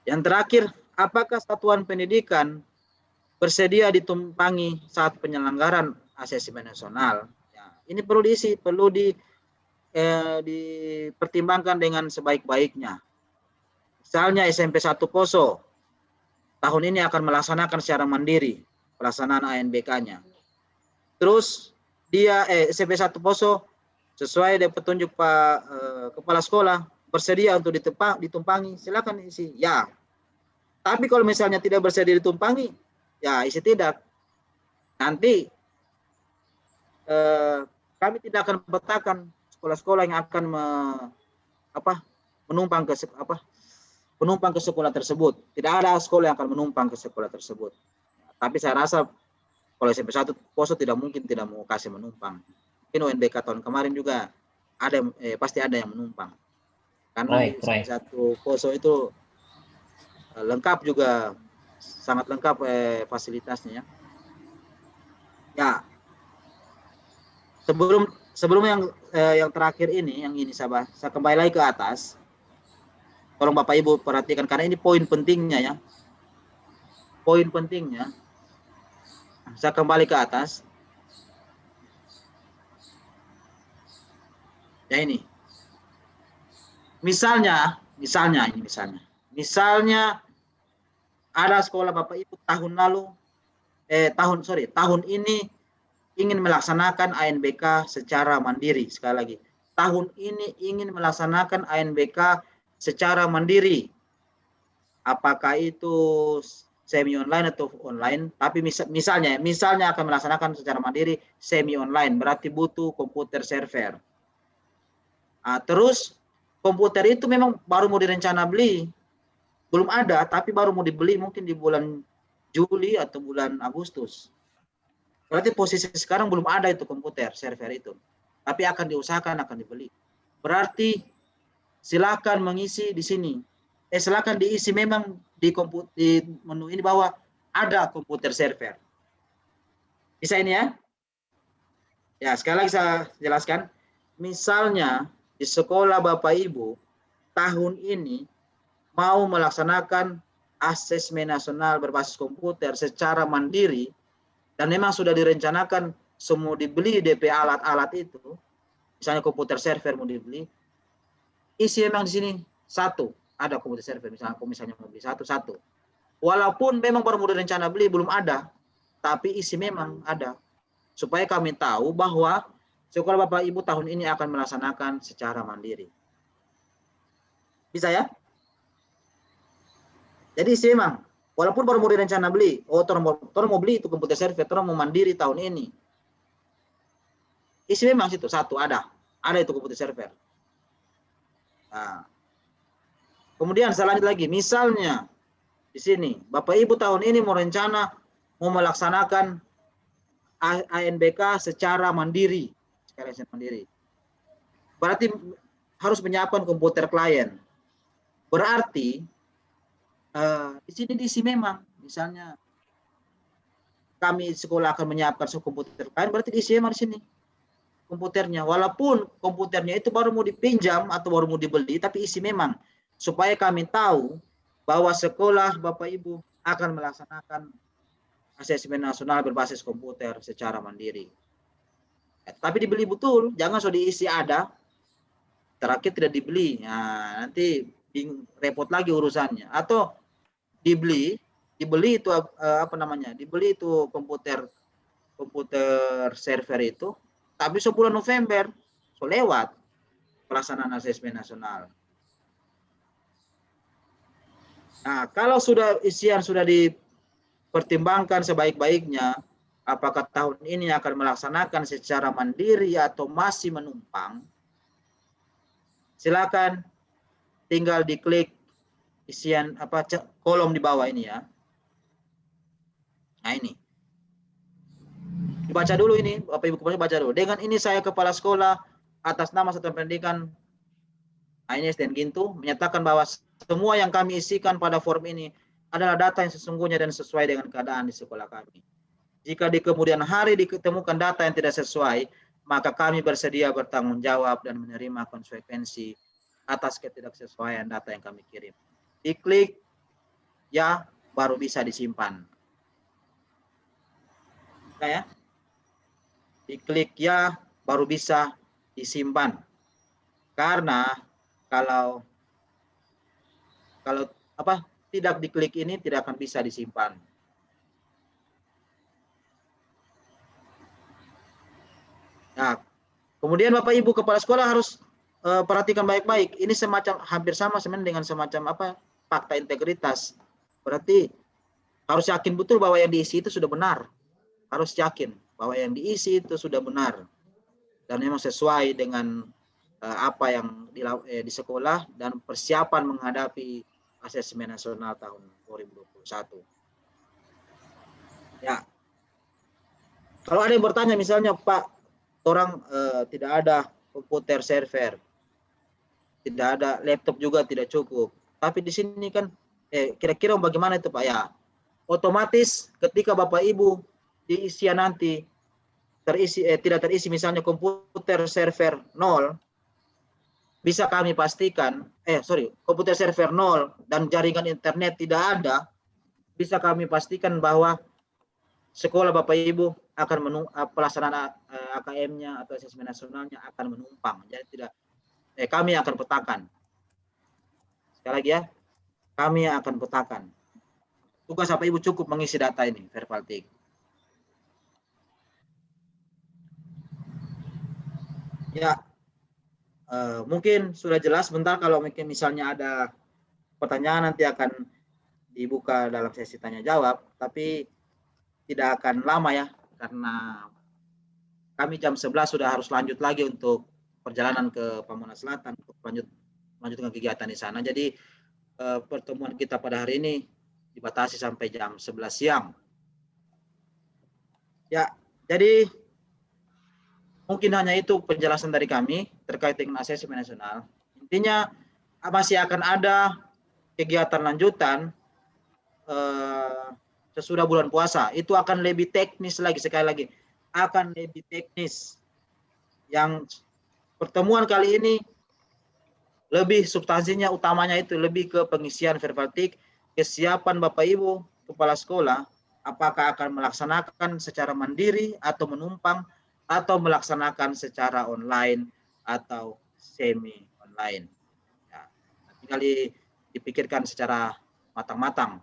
yang terakhir, apakah satuan pendidikan bersedia ditumpangi saat penyelenggaraan asesmen nasional? Ya, ini perlu diisi, perlu dipertimbangkan dengan sebaik-baiknya. Misalnya SMP 1 Poso tahun ini akan melaksanakan secara mandiri pelaksanaan ANBK-nya. Terus dia SMP 1 Poso sesuai dengan petunjuk Pak Kepala Sekolah bersedia untuk ditumpangi, silakan isi ya. Tapi kalau misalnya tidak bersedia ditumpangi, ya isi tidak. Nanti kami tidak akan petakan sekolah-sekolah yang akan menumpang ke sekolah tersebut. Tidak ada sekolah yang akan menumpang ke sekolah tersebut. Tapi saya rasa kalau SMP 1 Poso tidak mungkin tidak mau kasih menumpang. Mungkin UNBK tahun kemarin juga ada, pasti ada yang menumpang. Karena SMP 1 Poso itu lengkap juga, sangat lengkap fasilitasnya ya. Ya. Sebelum yang terakhir ini, yang ini saya kembali lagi ke atas. Tolong Bapak Ibu perhatikan karena ini poin pentingnya ya. Poin pentingnya. Saya kembali ke atas. Ya ini. Misalnya ada sekolah Bapak Ibu tahun ini ingin melaksanakan ANBK secara mandiri. Sekali lagi, tahun ini ingin melaksanakan ANBK secara mandiri. Apakah itu semi online atau online? Tapi misalnya akan melaksanakan secara mandiri semi online, berarti butuh komputer server. Nah, terus komputer itu memang baru mau direncana beli, belum ada, tapi baru mau dibeli mungkin di bulan Juli atau bulan Agustus. Berarti posisi sekarang belum ada itu komputer server itu, tapi akan diusahakan, akan dibeli. Berarti silakan mengisi di sini. Silakan diisi memang di menu ini bahwa ada komputer server. Bisa ini ya? Ya, sekali lagi saya jelaskan. Misalnya di sekolah Bapak Ibu tahun ini mau melaksanakan asesmen nasional berbasis komputer secara mandiri, dan memang sudah direncanakan semua dibeli DP alat-alat itu, misalnya komputer server mau dibeli, isi memang di sini satu, ada komputer server, misalnya mau beli satu. Walaupun memang baru mau direncana beli, belum ada, tapi isi memang ada. Supaya kami tahu bahwa sekolah Bapak Ibu tahun ini akan melaksanakan secara mandiri. Bisa ya? Jadi isi memang. Walaupun baru mau direncana beli, orang mau beli itu komputer server, orang mau mandiri tahun ini. Isi memang situ satu ada itu komputer server. Nah, kemudian saya lanjut lagi, misalnya di sini Bapak Ibu tahun ini mau melaksanakan ANBK secara mandiri, berarti harus menyiapkan komputer klien. Berarti di sini diisi memang, misalnya kami sekolah akan menyiapkan komputer klien, berarti diisi memang di sini komputernya. Walaupun komputernya itu baru mau dipinjam atau baru mau dibeli, tapi isi memang supaya kami tahu bahwa sekolah Bapak Ibu akan melaksanakan asesmen nasional berbasis komputer secara mandiri. Tapi dibeli betul, jangan sudah diisi ada, terakhir tidak dibeli. Nah, nanti repot lagi urusannya. Atau dibeli itu dibeli itu komputer server itu, tapi 10 November so lewat pelaksanaan asesmen nasional. Nah, kalau isian sudah dipertimbangkan sebaik-baiknya, apakah tahun ini akan melaksanakan secara mandiri atau masih menumpang, silakan tinggal diklik isian kolom di bawah ini ya. Nah ini. Dibaca dulu ini, Bapak Ibu Kepala baca dulu. Dengan ini saya kepala sekolah atas nama Satuan Pendidikan Ines dan Gintu menyatakan bahwa semua yang kami isikan pada form ini adalah data yang sesungguhnya dan sesuai dengan keadaan di sekolah kami. Jika di kemudian hari ditemukan data yang tidak sesuai, maka kami bersedia bertanggung jawab dan menerima konsekuensi atas ketidaksesuaian data yang kami kirim. Diklik ya, baru bisa disimpan. Ya, diklik ya, baru bisa disimpan. Karena kalau tidak diklik ini tidak akan bisa disimpan. Nah, kemudian Bapak Ibu Kepala Sekolah harus perhatikan baik-baik. Ini semacam hampir sama sebenarnya dengan semacam fakta integritas. Berarti harus yakin betul bahwa yang diisi itu sudah benar. Harus yakin bahwa yang diisi itu sudah benar dan memang sesuai dengan apa yang di sekolah dan persiapan menghadapi asesmen nasional tahun 2021. Ya. Kalau ada yang bertanya misalnya, Pak, orang tidak ada komputer server, tidak ada laptop juga tidak cukup. Tapi di sini kan kira-kira bagaimana itu Pak ya? Otomatis ketika Bapak Ibu di isian nanti terisi tidak terisi misalnya komputer server 0, bisa kami pastikan komputer server 0 dan jaringan internet tidak ada, bisa kami pastikan bahwa sekolah Bapak Ibu akan pelaksanaan AKM-nya atau asesmen nasionalnya akan menumpang. Jadi tidak kami akan petakan. Sekali lagi ya, kami akan petakan. Tugas Bapak Ibu cukup mengisi data ini, Verbaltik. Ya, mungkin sudah jelas. Bentar kalau mungkin misalnya ada pertanyaan nanti akan dibuka dalam sesi tanya jawab, tapi tidak akan lama ya, karena kami jam 11 sudah harus lanjut lagi untuk perjalanan ke Pamunas Selatan untuk melanjutkan kegiatan di sana. Jadi pertemuan kita pada hari ini dibatasi sampai jam 11 siang. Ya, jadi mungkin hanya itu penjelasan dari kami terkait dengan asesmen nasional. Intinya masih akan ada kegiatan lanjutan sesudah bulan puasa. Itu akan lebih teknis lagi, sekali lagi akan lebih teknis. Yang pertemuan kali ini lebih substansinya, utamanya itu lebih ke pengisian Verbaltik, kesiapan Bapak Ibu Kepala Sekolah, apakah akan melaksanakan secara mandiri atau menumpang, atau melaksanakan secara online atau semi online. Ya, tinggal dipikirkan secara matang-matang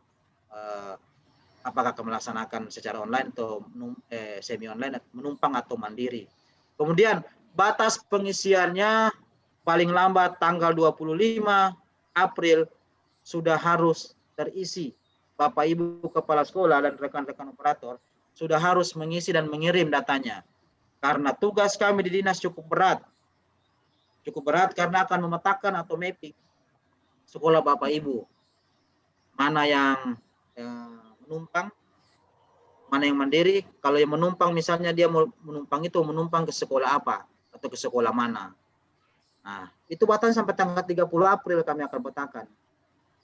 apakah akan melaksanakan secara online atau semi online, menumpang atau mandiri. Kemudian batas pengisiannya paling lambat tanggal 25 April sudah harus terisi. Bapak Ibu Kepala Sekolah dan rekan-rekan operator sudah harus mengisi dan mengirim datanya. Karena tugas kami di dinas cukup berat. Cukup berat karena akan memetakan atau mapping sekolah Bapak Ibu. Mana yang menumpang, mana yang mandiri. Kalau yang menumpang misalnya dia menumpang ke sekolah apa atau ke sekolah mana. Nah, itu batas sampai tanggal 30 April kami akan petakan.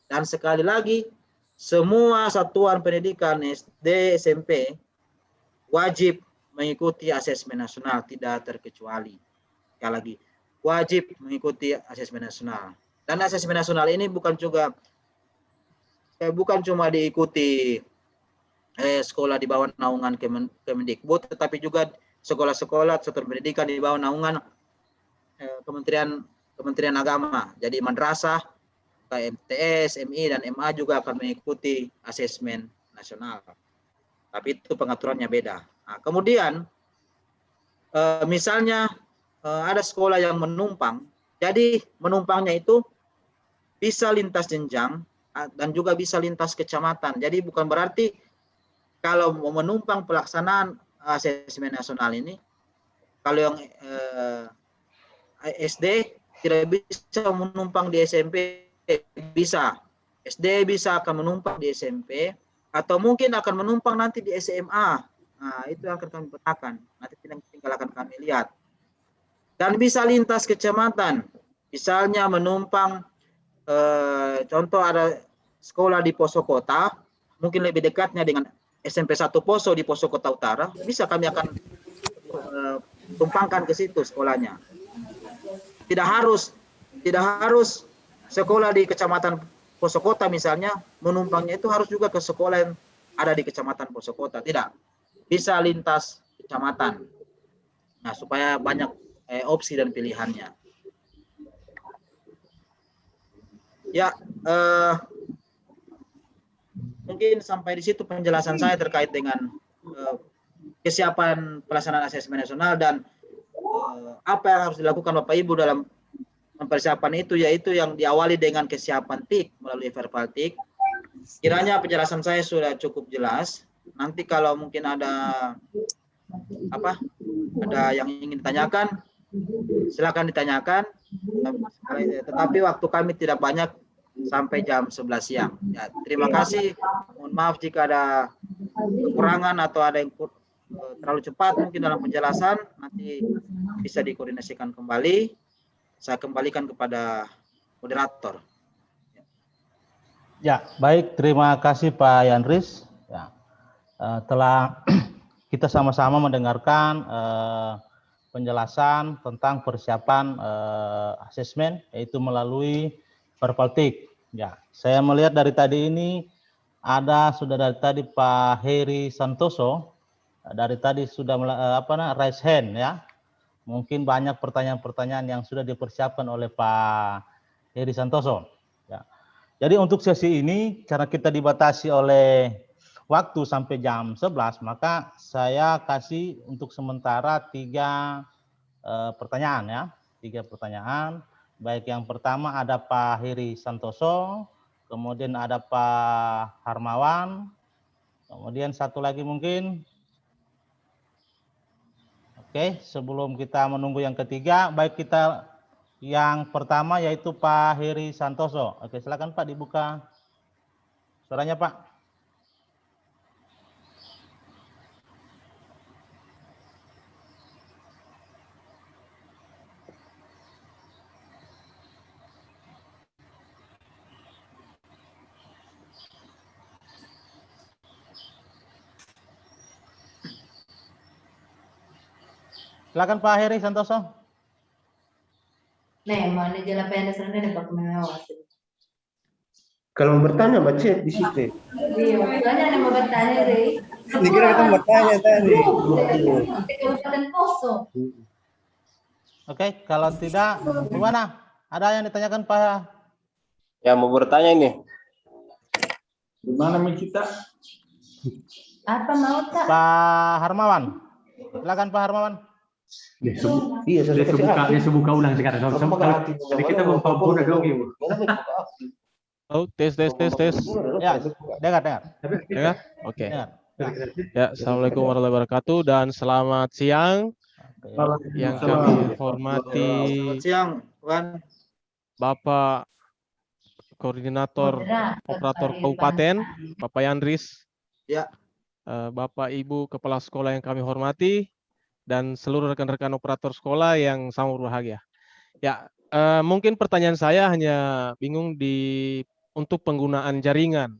Dan sekali lagi, semua satuan pendidikan SD, SMP wajib mengikuti asesmen nasional, tidak terkecuali. Sekali lagi, wajib mengikuti asesmen nasional. Dan asesmen nasional ini bukan cuma diikuti sekolah di bawah naungan Kemendikbud, tetapi juga sekolah-sekolah satuan pendidikan di bawah naungan Kementerian Agama. Jadi madrasah, KMTS, MI, dan MA juga akan mengikuti asesmen nasional. Tapi itu pengaturannya beda. Nah, kemudian misalnya ada sekolah yang menumpang, jadi menumpangnya itu bisa lintas jenjang dan juga bisa lintas kecamatan. Jadi bukan berarti kalau mau menumpang pelaksanaan asesmen nasional ini, kalau yang SD tidak bisa menumpang di SMP, bisa. SD bisa akan menumpang di SMP, atau mungkin akan menumpang nanti di SMA. Nah, itu yang akan kami petakan. Nanti tinggal akan kami lihat. Dan bisa lintas kecamatan. Misalnya menumpang, contoh ada sekolah di Poso Kota, mungkin lebih dekatnya dengan SMP 1 Poso di Poso Kota Utara, bisa kami akan tumpangkan ke situ sekolahnya. Tidak harus sekolah di Kecamatan Poso Kota misalnya, menumpangnya itu harus juga ke sekolah yang ada di Kecamatan Poso Kota. Tidak, bisa lintas kecamatan. Nah, supaya banyak opsi dan pilihannya. Ya, mungkin sampai di situ penjelasan saya terkait dengan kesiapan pelaksanaan asesmen nasional dan apa yang harus dilakukan Bapak Ibu dalam mempersiapkan itu, yaitu yang diawali dengan kesiapan TIK melalui verbal TIK. Kiranya penjelasan saya sudah cukup jelas. Nanti kalau mungkin ada yang ingin ditanyakan, silakan ditanyakan. Tetapi waktu kami tidak banyak sampai jam 11 siang. Ya, terima kasih. Mohon maaf jika ada kekurangan atau ada yang terlalu cepat mungkin dalam penjelasan, nanti bisa dikoordinasikan kembali. Saya kembalikan kepada moderator. Ya, baik. Terima kasih Pak Yanris. Ya, telah kita sama-sama mendengarkan penjelasan tentang persiapan asesmen, yaitu melalui verbal TIK. Ya, saya melihat dari tadi ini sudah dari tadi Pak Heri Santoso, dari tadi sudah raise hand ya. Mungkin banyak pertanyaan-pertanyaan yang sudah dipersiapkan oleh Pak Heri Santoso. Ya. Jadi untuk sesi ini, karena kita dibatasi oleh waktu sampai jam 11, maka saya kasih untuk sementara 3 pertanyaan ya. 3 pertanyaan. Baik, yang pertama ada Pak Heri Santoso, kemudian ada Pak Harmawan, kemudian satu lagi mungkin. Oke, sebelum kita menunggu yang ketiga, baik kita yang pertama yaitu Pak Heri Santoso. Oke, silakan Pak dibuka suaranya Pak. Silakan Pak Heri Santoso. Mana jala pena sana nih Pak Menawas. Kalau mau bertanya baca di situ. Iya, makanya ada mau bertanya deh. Dikira kita bertanya tadi. Kabupaten Poso. Oke, kalau tidak, gimana? Ada yang ditanyakan Pak? Yang mau bertanya ini. Gimana kita? Apa mau tak? Pak Harmawan. Silakan Pak Harmawan. Iya, saya buka ulang sekarang. Jadi kita mempermudah dong Ibu. Oh, tes. Ya, dengar. Dengar? Oke. Dengar. Ya, Assalamualaikum warahmatullahi wabarakatuh dan selamat siang yang kami hormati Selamat siang, Tuan. Bapak Koordinator Operator Kabupaten, Bapak Yandris. Ya. Bapak Ibu Kepala Sekolah yang kami hormati dan seluruh rekan-rekan operator sekolah yang sama berbahagia. Ya, mungkin pertanyaan saya hanya bingung untuk penggunaan jaringan.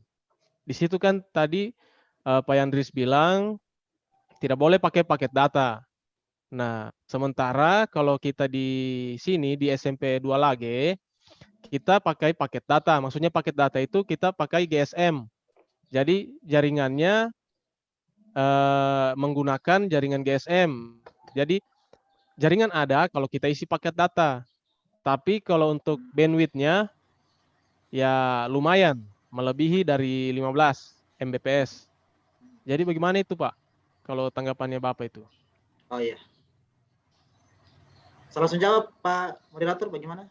Di situ kan tadi Pak Yandris bilang tidak boleh pakai paket data. Nah, sementara kalau kita di sini di SMP 2 Lage, kita pakai paket data. Maksudnya paket data itu kita pakai GSM. Jadi jaringannya menggunakan jaringan GSM. Jadi jaringan ada kalau kita isi paket data. Tapi kalau untuk bandwidth-nya ya lumayan, melebihi dari 15 Mbps. Jadi bagaimana itu Pak? Kalau tanggapannya Bapak itu? Oh iya. Saya langsung jawab Pak Moderator, bagaimana?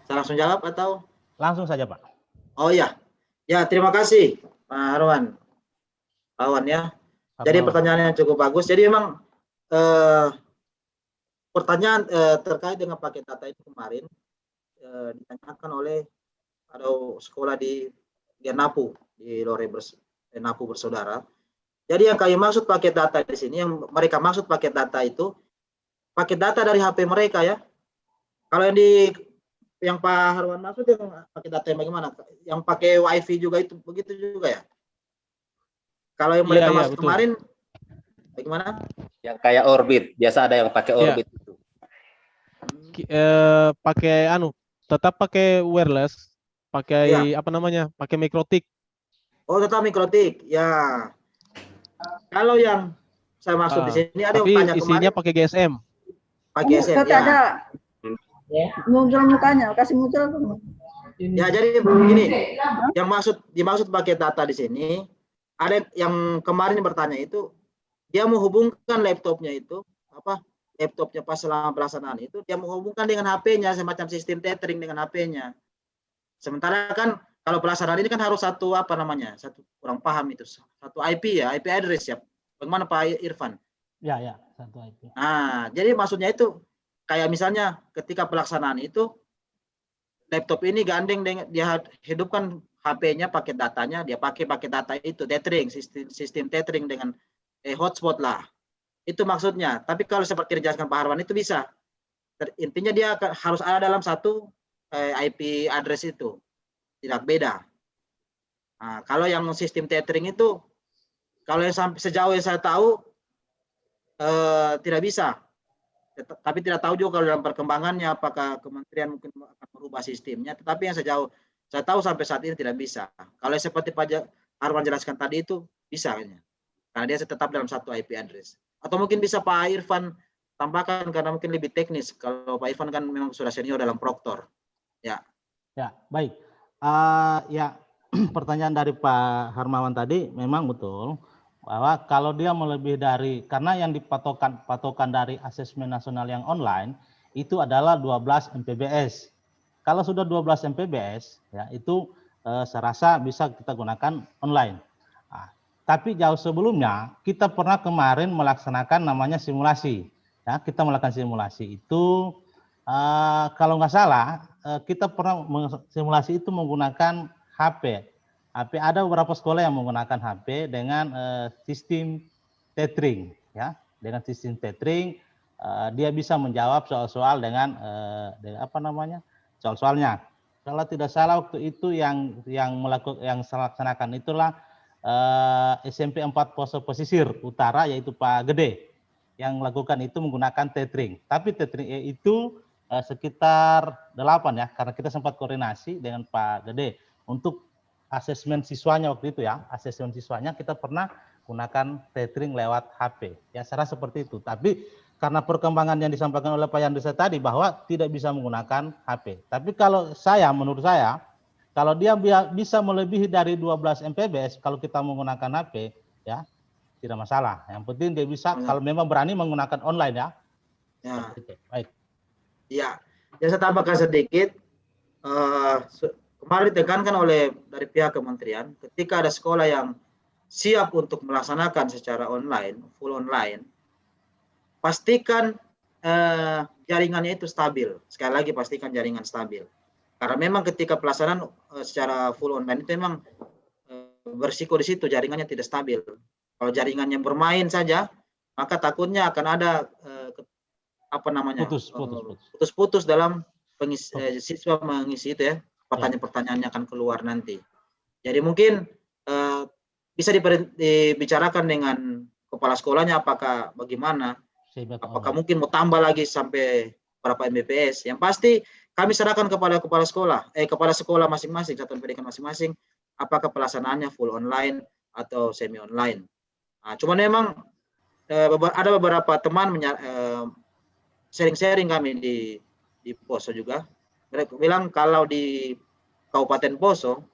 Saya langsung jawab atau? Langsung saja Pak. Oh iya. Ya, terima kasih. Pak Harwan ya. Jadi pertanyaannya cukup bagus. Jadi memang pertanyaan terkait dengan paket data itu kemarin ditanyakan oleh ada sekolah di Napu, di Napu bersaudara. Jadi yang kami maksud paket data di sini, yang mereka maksud paket data itu paket data dari HP mereka ya. Kalau yang Pak Harwan maksud yang paket data yang bagaimana? Yang pakai WiFi juga itu begitu juga ya? Kalau yang mereka maksud betul. kemarin bagaimana? Yang kayak Orbit, biasa ada yang pakai Orbit itu. Pakai tetap pakai wireless, pakai apa namanya? Pakai mikrotik. Oh, tetap mikrotik. Ya. Kalau yang saya maksud di sini ada tapi yang tanya isinya kemarin pakai GSM. pakai GSM ya. Ada muncul mukanya, kasih muncul. Ya, jadi begini, yang dimaksud pakai data di sini, ada yang kemarin bertanya itu, dia menghubungkan laptopnya itu, laptopnya pas selama pelaksanaan itu, dia menghubungkan dengan HP-nya, semacam sistem tethering dengan HP-nya. Sementara kan, kalau pelaksanaan ini kan harus satu kurang paham itu, satu IP ya, IP address ya. Bagaimana Pak Irfan? Ya, satu IP. Nah, jadi maksudnya itu, kayak misalnya ketika pelaksanaan itu, laptop ini gandeng dengan dia hidupkan HP-nya pakai datanya, dia pakai data itu tethering, sistem tethering dengan hotspot lah. Itu maksudnya. Tapi kalau seperti dijelaskan Pak Harwan itu bisa. Intinya dia harus ada dalam satu IP address itu. Tidak beda. Nah, kalau yang sistem tethering itu kalau yang sampai sejauh yang saya tahu tidak bisa. Tapi tidak tahu juga kalau dalam perkembangannya apakah kementerian mungkin akan merubah sistemnya. Tetapi yang sejauh saya tahu sampai saat ini tidak bisa. Kalau seperti Pak Harwan jelaskan tadi itu bisa kayaknya. Karena dia tetap dalam satu IP address. Atau mungkin bisa Pak Irfan tambahkan karena mungkin lebih teknis. Kalau Pak Irfan kan memang sudah senior dalam proktor. Ya. Ya, baik. Pertanyaan dari Pak Harmawan tadi memang betul. Bahwa kalau dia melebihi dari, karena yang patokan dari asesmen nasional yang online itu adalah 12 MPBS. Kalau sudah 12 MPBS, ya itu saya rasa bisa kita gunakan online. Nah, tapi jauh sebelumnya kita pernah kemarin melaksanakan namanya simulasi. Ya, kita melakukan simulasi itu kalau nggak salah kita pernah simulasi itu menggunakan HP. Ada beberapa sekolah yang menggunakan HP dengan sistem tethering, ya. Dengan sistem tethering, dia bisa menjawab soal-soal dengan soal-soalnya. Kalau tidak salah waktu itu yang melaksanakan itulah SMP 4 Poso Pesisir Utara, yaitu Pak Gede, yang melakukan itu menggunakan tethering. Tapi tethering itu sekitar 8 ya, karena kita sempat koordinasi dengan Pak Gede untuk asesmen siswanya waktu itu ya, asesmen siswanya kita pernah gunakan tethering lewat HP. Ya, saya rasa seperti itu. Tapi karena perkembangan yang disampaikan oleh Pak Yandrisa tadi bahwa tidak bisa menggunakan HP. Tapi kalau menurut saya, kalau dia bisa melebihi dari 12 MPBS kalau kita menggunakan HP, ya tidak masalah. Yang penting dia bisa kalau memang berani menggunakan online ya. Ya. Baik. Ya, saya tambahkan sedikit. Kemarin ditekankan dari pihak kementerian, ketika ada sekolah yang siap untuk melaksanakan secara online, full online, pastikan jaringannya itu stabil. Sekali lagi pastikan jaringan stabil. Karena memang ketika pelaksanaan secara full online itu memang berisiko di situ jaringannya tidak stabil. Kalau jaringannya bermain saja, maka takutnya akan ada putus-putus dalam siswa mengisi itu ya. Pertanyaan-pertanyaannya akan keluar nanti. Jadi mungkin bisa dibicarakan dengan kepala sekolahnya apakah bagaimana, apakah mungkin mau tambah lagi sampai berapa MBPS. Yang pasti kami serahkan kepada kepala sekolah masing-masing, satuan pendidikan masing-masing, apakah pelaksanaannya full online atau semi online. Nah, cuman memang ada beberapa teman sharing-sharing kami di Poso juga. Mereka bilang kalau di Kabupaten Poso,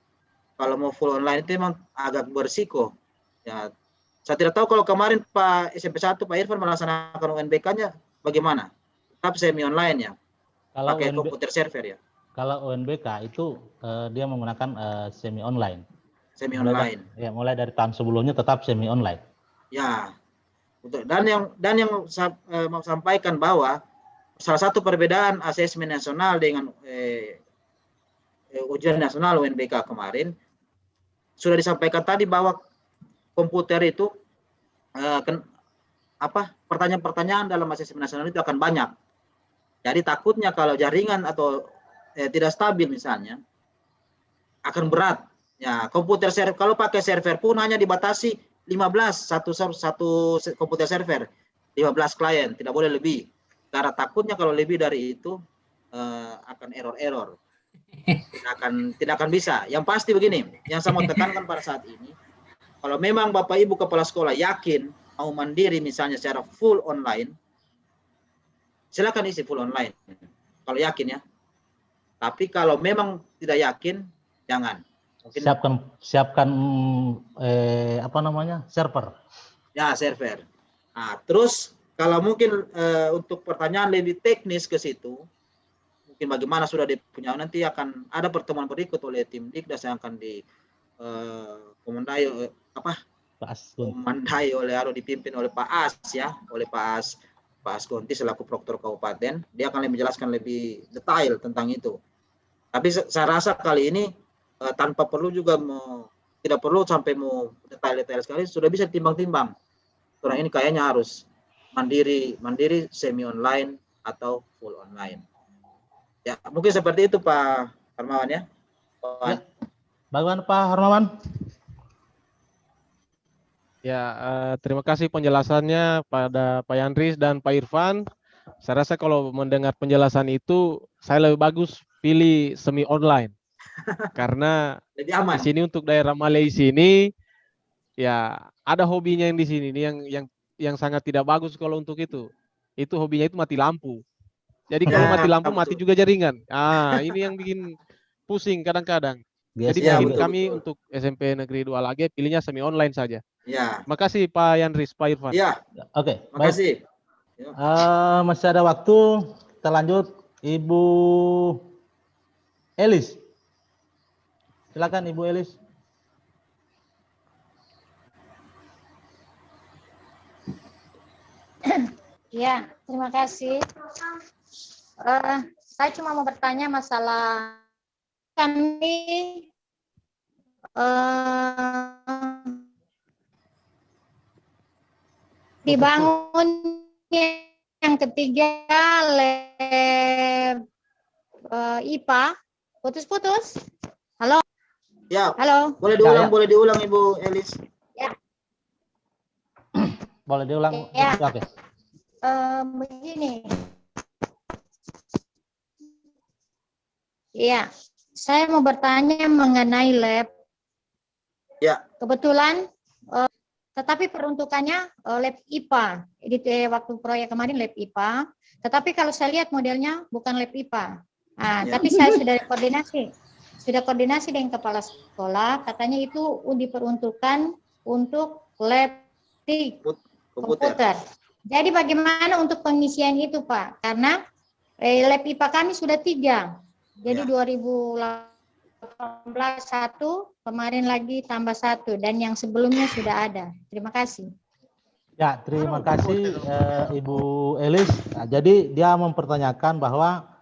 kalau mau full online itu memang agak berisiko. Ya, saya tidak tahu kalau kemarin Pak SMP 1 Pak Irfan melaksanakan UNBK-nya bagaimana? Tetap semi online ya, pakai komputer server ya. Kalau UNBK itu dia menggunakan semi online. semi online. Ya, mulai dari tahun sebelumnya tetap semi online. Ya. Dan yang mau sampaikan bahwa salah satu perbedaan asesmen nasional dengan ujian nasional UNBK kemarin sudah disampaikan tadi bahwa komputer itu pertanyaan-pertanyaan dalam asesmen nasional itu akan banyak. Jadi takutnya kalau jaringan atau tidak stabil misalnya akan berat. Ya, komputer server kalau pakai server pun hanya dibatasi 15 satu komputer server, 15 klien, tidak boleh lebih. Karena takutnya kalau lebih dari itu akan error. Tidak akan bisa. Yang pasti begini, yang saya mau tekankan pada saat ini, kalau memang Bapak Ibu kepala sekolah yakin mau mandiri misalnya secara full online, silakan isi full online. Kalau yakin ya. Tapi kalau memang tidak yakin, jangan. Mungkin, siapkan server. Ya, server. Nah, terus kalau mungkin untuk pertanyaan lebih teknis ke situ, mungkin bagaimana sudah dipunya, nanti akan ada pertemuan berikut oleh tim Dikdas yang akan komandai dipimpin oleh Pak As ya, oleh Pak Asgonti selaku Proktor Kabupaten. Dia akan menjelaskan lebih detail tentang itu. Tapi saya rasa kali ini tanpa perlu juga tidak perlu sampai mau detail-detail sekali, sudah bisa timbang-timbang. Orang ini kayaknya harus mandiri semi online atau full online. Ya, mungkin seperti itu Pak Hermawan ya. Bagaimana Pak Hermawan? Ya, terima kasih penjelasannya pada Pak Yandris dan Pak Irfan. Saya rasa kalau mendengar penjelasan itu, saya lebih bagus pilih semi online. Karena lebih aman. Di sini untuk daerah Malaysia ini, ya ada hobinya yang di sini, ini yang sangat tidak bagus kalau untuk itu. Itu hobinya itu mati lampu. Jadi kalau mati lampu, mati juga jaringan. Ini yang bikin pusing kadang-kadang. Jadi kami untuk SMP Negeri 2 lagi pilihnya semi online saja. Ya. Makasih Pak Yandris, Pak Irfan. Ya. Oke. Makasih. Masih ada waktu, kita lanjut. Ibu Elis. Silakan Ibu Elis. Ya, terima kasih. Saya cuma mau bertanya masalah kami dibangun yang ketiga lab IPA. Putus-putus. Halo. Ya. Halo. Boleh diulang Ibu Elis. Ya. Boleh diulang. Ya. Oke. Begini. Ya, saya mau bertanya mengenai lab. Ya. Kebetulan, tetapi peruntukannya lab IPA. Di waktu proyek kemarin lab IPA. Tetapi kalau saya lihat modelnya bukan lab IPA. Tapi saya sudah koordinasi dengan kepala sekolah. Katanya itu diperuntukkan untuk lab komputer. Jadi bagaimana untuk pengisian itu Pak? Karena lab IPA kami sudah 3. Jadi 2018 1, kemarin lagi tambah 1, dan yang sebelumnya sudah ada. Terima kasih. Ya, terima kasih Ibu Elis. Nah, jadi dia mempertanyakan bahwa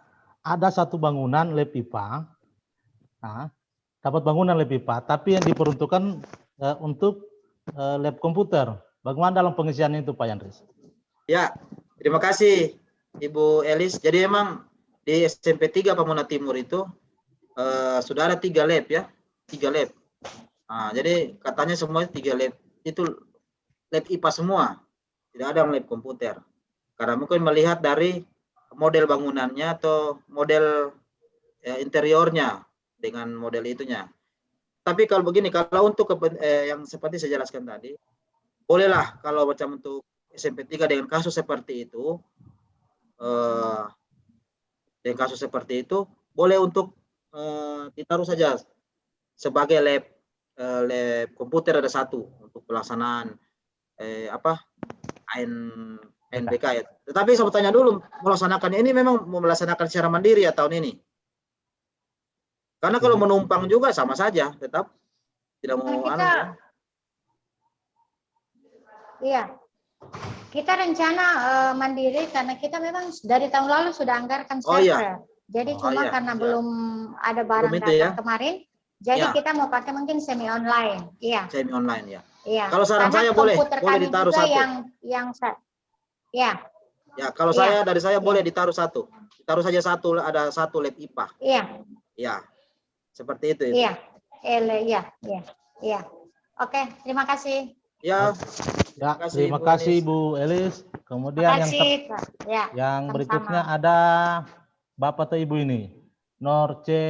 ada satu bangunan lab IPA, dapat bangunan lab IPA, tapi yang diperuntukkan untuk lab komputer. Bagaimana dalam pengisian itu Pak Yandris? Ya, terima kasih Ibu Elis. Jadi memang di SMP 3 Pamunas Timur itu sudah ada 3 lab ya, 3 lab. Jadi katanya semuanya 3 lab itu lab IPA semua, tidak ada lab komputer. Karena mungkin melihat dari model bangunannya atau model interiornya dengan model itunya. Tapi kalau begini, kalau untuk yang seperti saya jelaskan tadi, bolehlah kalau macam untuk SMP 3 dengan kasus seperti itu, boleh untuk ditaruh saja sebagai lab komputer ada 1 untuk pelaksanaan ANBK ya. Tetapi saya bertanya dulu, melaksanakannya ini memang melaksanakan secara mandiri ya tahun ini? Karena kalau menumpang juga sama saja, tetap Tidak mau Kita, iya, kita rencana mandiri karena kita memang dari tahun lalu sudah anggarkan Oh, server. iya. Jadi Oh, cuma iya, karena iya. belum ada barang Belum itu datang ya? kemarin, jadi Ya. kita mau pakai mungkin semi online. Iya, Semi online ya. iya. Kalau saran Karena saya boleh komputer kami ditaruh juga satu. ya, Ya, kalau Iya. dari saya boleh ditaruh satu. Ditaruh saja satu, ada satu lab IPA. iya, Ya. Seperti itu. iya, iya. Oke, terima kasih. Ya. Ya, kasih, terima Bu kasih Elis. Bu Elis. Kemudian Terima kasih. Ya, yang sama-sama. berikutnya ada Bapak atau Ibu ini. Norce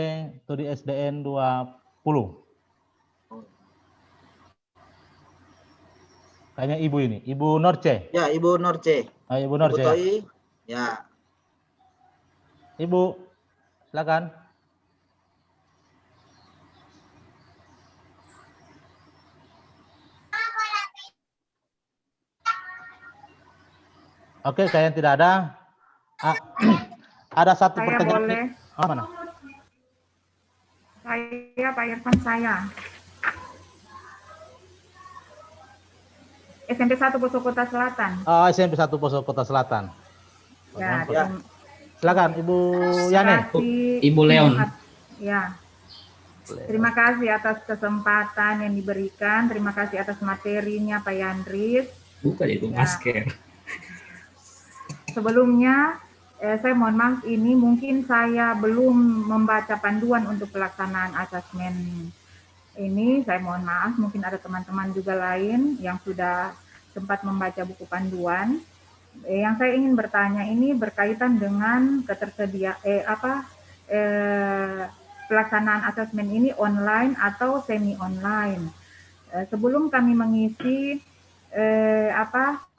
Studi SDN 20. Kayaknya Ibu ini, Ibu Norce. Ya, Ibu Norce. Ibu Ibu Norce. Ya. Toi. Ya. Ibu, silakan. Oke, kayaknya tidak ada. Ada satu Saya pertanyaan. boleh. Oh, mana? Saya Pak Irfan saya. SMP 1 Poso Kota Selatan. Oh, SMP 1 Poso Kota Selatan. Ya, Ya. Silakan Ibu terima Yani. kasih. Ibu Leon. Ya. Terima kasih atas kesempatan yang diberikan. Terima kasih atas materinya Pak Yandris. Bukan itu Ya. masker. Sebelumnya, saya mohon maaf ini mungkin saya belum membaca panduan untuk pelaksanaan asesmen ini. Saya mohon maaf, mungkin ada teman-teman juga lain yang sudah sempat membaca buku panduan. Yang saya ingin bertanya ini berkaitan dengan pelaksanaan asesmen ini online atau semi online. Sebelum kami mengisi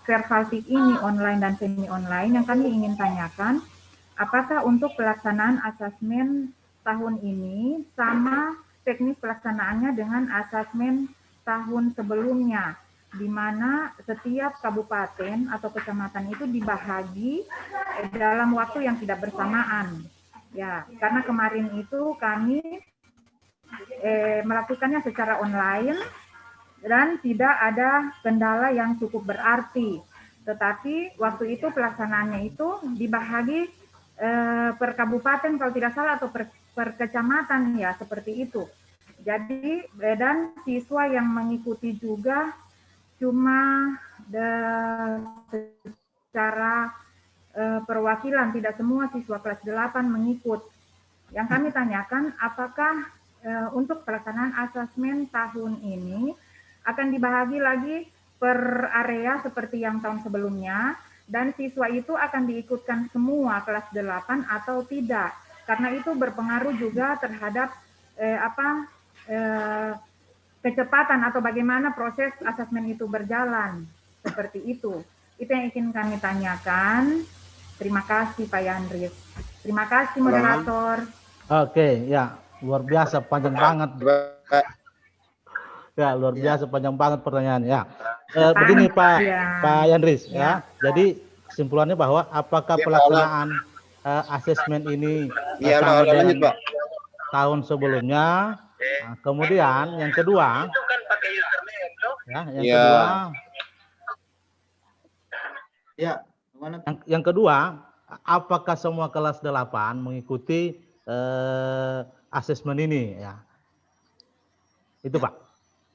Versaltik ini online dan semi online, yang kami ingin tanyakan, apakah untuk pelaksanaan asesmen tahun ini sama teknis pelaksanaannya dengan asesmen tahun sebelumnya, di mana setiap kabupaten atau kecamatan itu dibahagi dalam waktu yang tidak bersamaan. Ya, karena kemarin itu kami melakukannya secara online dan tidak ada kendala yang cukup berarti. Tetapi waktu itu pelaksanaannya itu dibahagi per kabupaten kalau tidak salah atau per kecamatan ya, seperti itu. Jadi dan siswa yang mengikuti juga cuma secara perwakilan, tidak semua siswa kelas 8 mengikut. Yang kami tanyakan, apakah untuk pelaksanaan asesmen tahun ini akan dibahagi lagi per area seperti yang tahun sebelumnya, dan siswa itu akan diikutkan semua kelas 8 atau tidak, karena itu berpengaruh juga terhadap kecepatan atau bagaimana proses asesmen itu berjalan, seperti itu. Itu yang ingin kami tanyakan. Terima kasih Pak Yandris. Terima kasih moderator. Oke, ya luar biasa panjang banget. Ya luar biasa panjang banget pertanyaannya. Ya. Begini Pak Yandris ya. Jadi kesimpulannya bahwa apakah pelaksanaan asesmen ini sama dengan tahun sebelumnya? Nah, kemudian yang kedua, yang kedua, apakah semua kelas 8 mengikuti asesmen ini? Ya, itu Pak.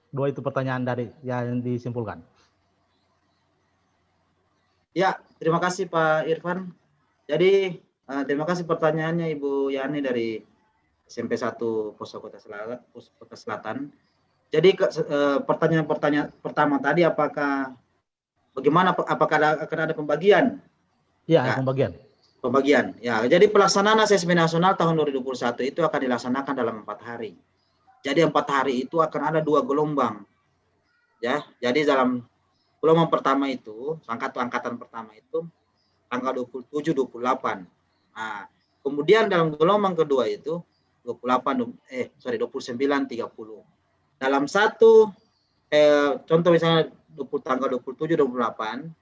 Dua itu pertanyaan dari yang disimpulkan. Ya, terima kasih Pak Irfan. Jadi terima kasih pertanyaannya Ibu Yani dari SMP 1 Poso Kota Selatan. Jadi pertanyaan pertama tadi apakah akan ada pembagian? Iya, ya, pembagian. Ya, jadi pelaksanaan asesmen nasional tahun 2021 itu akan dilaksanakan dalam 4 hari. Jadi 4 hari itu akan ada 2 gelombang. Ya, jadi dalam gelombang pertama itu, angkatan pertama itu tanggal 27 28. Nah, kemudian dalam gelombang kedua itu 29 30. Dalam satu contoh misalnya tanggal 27 28,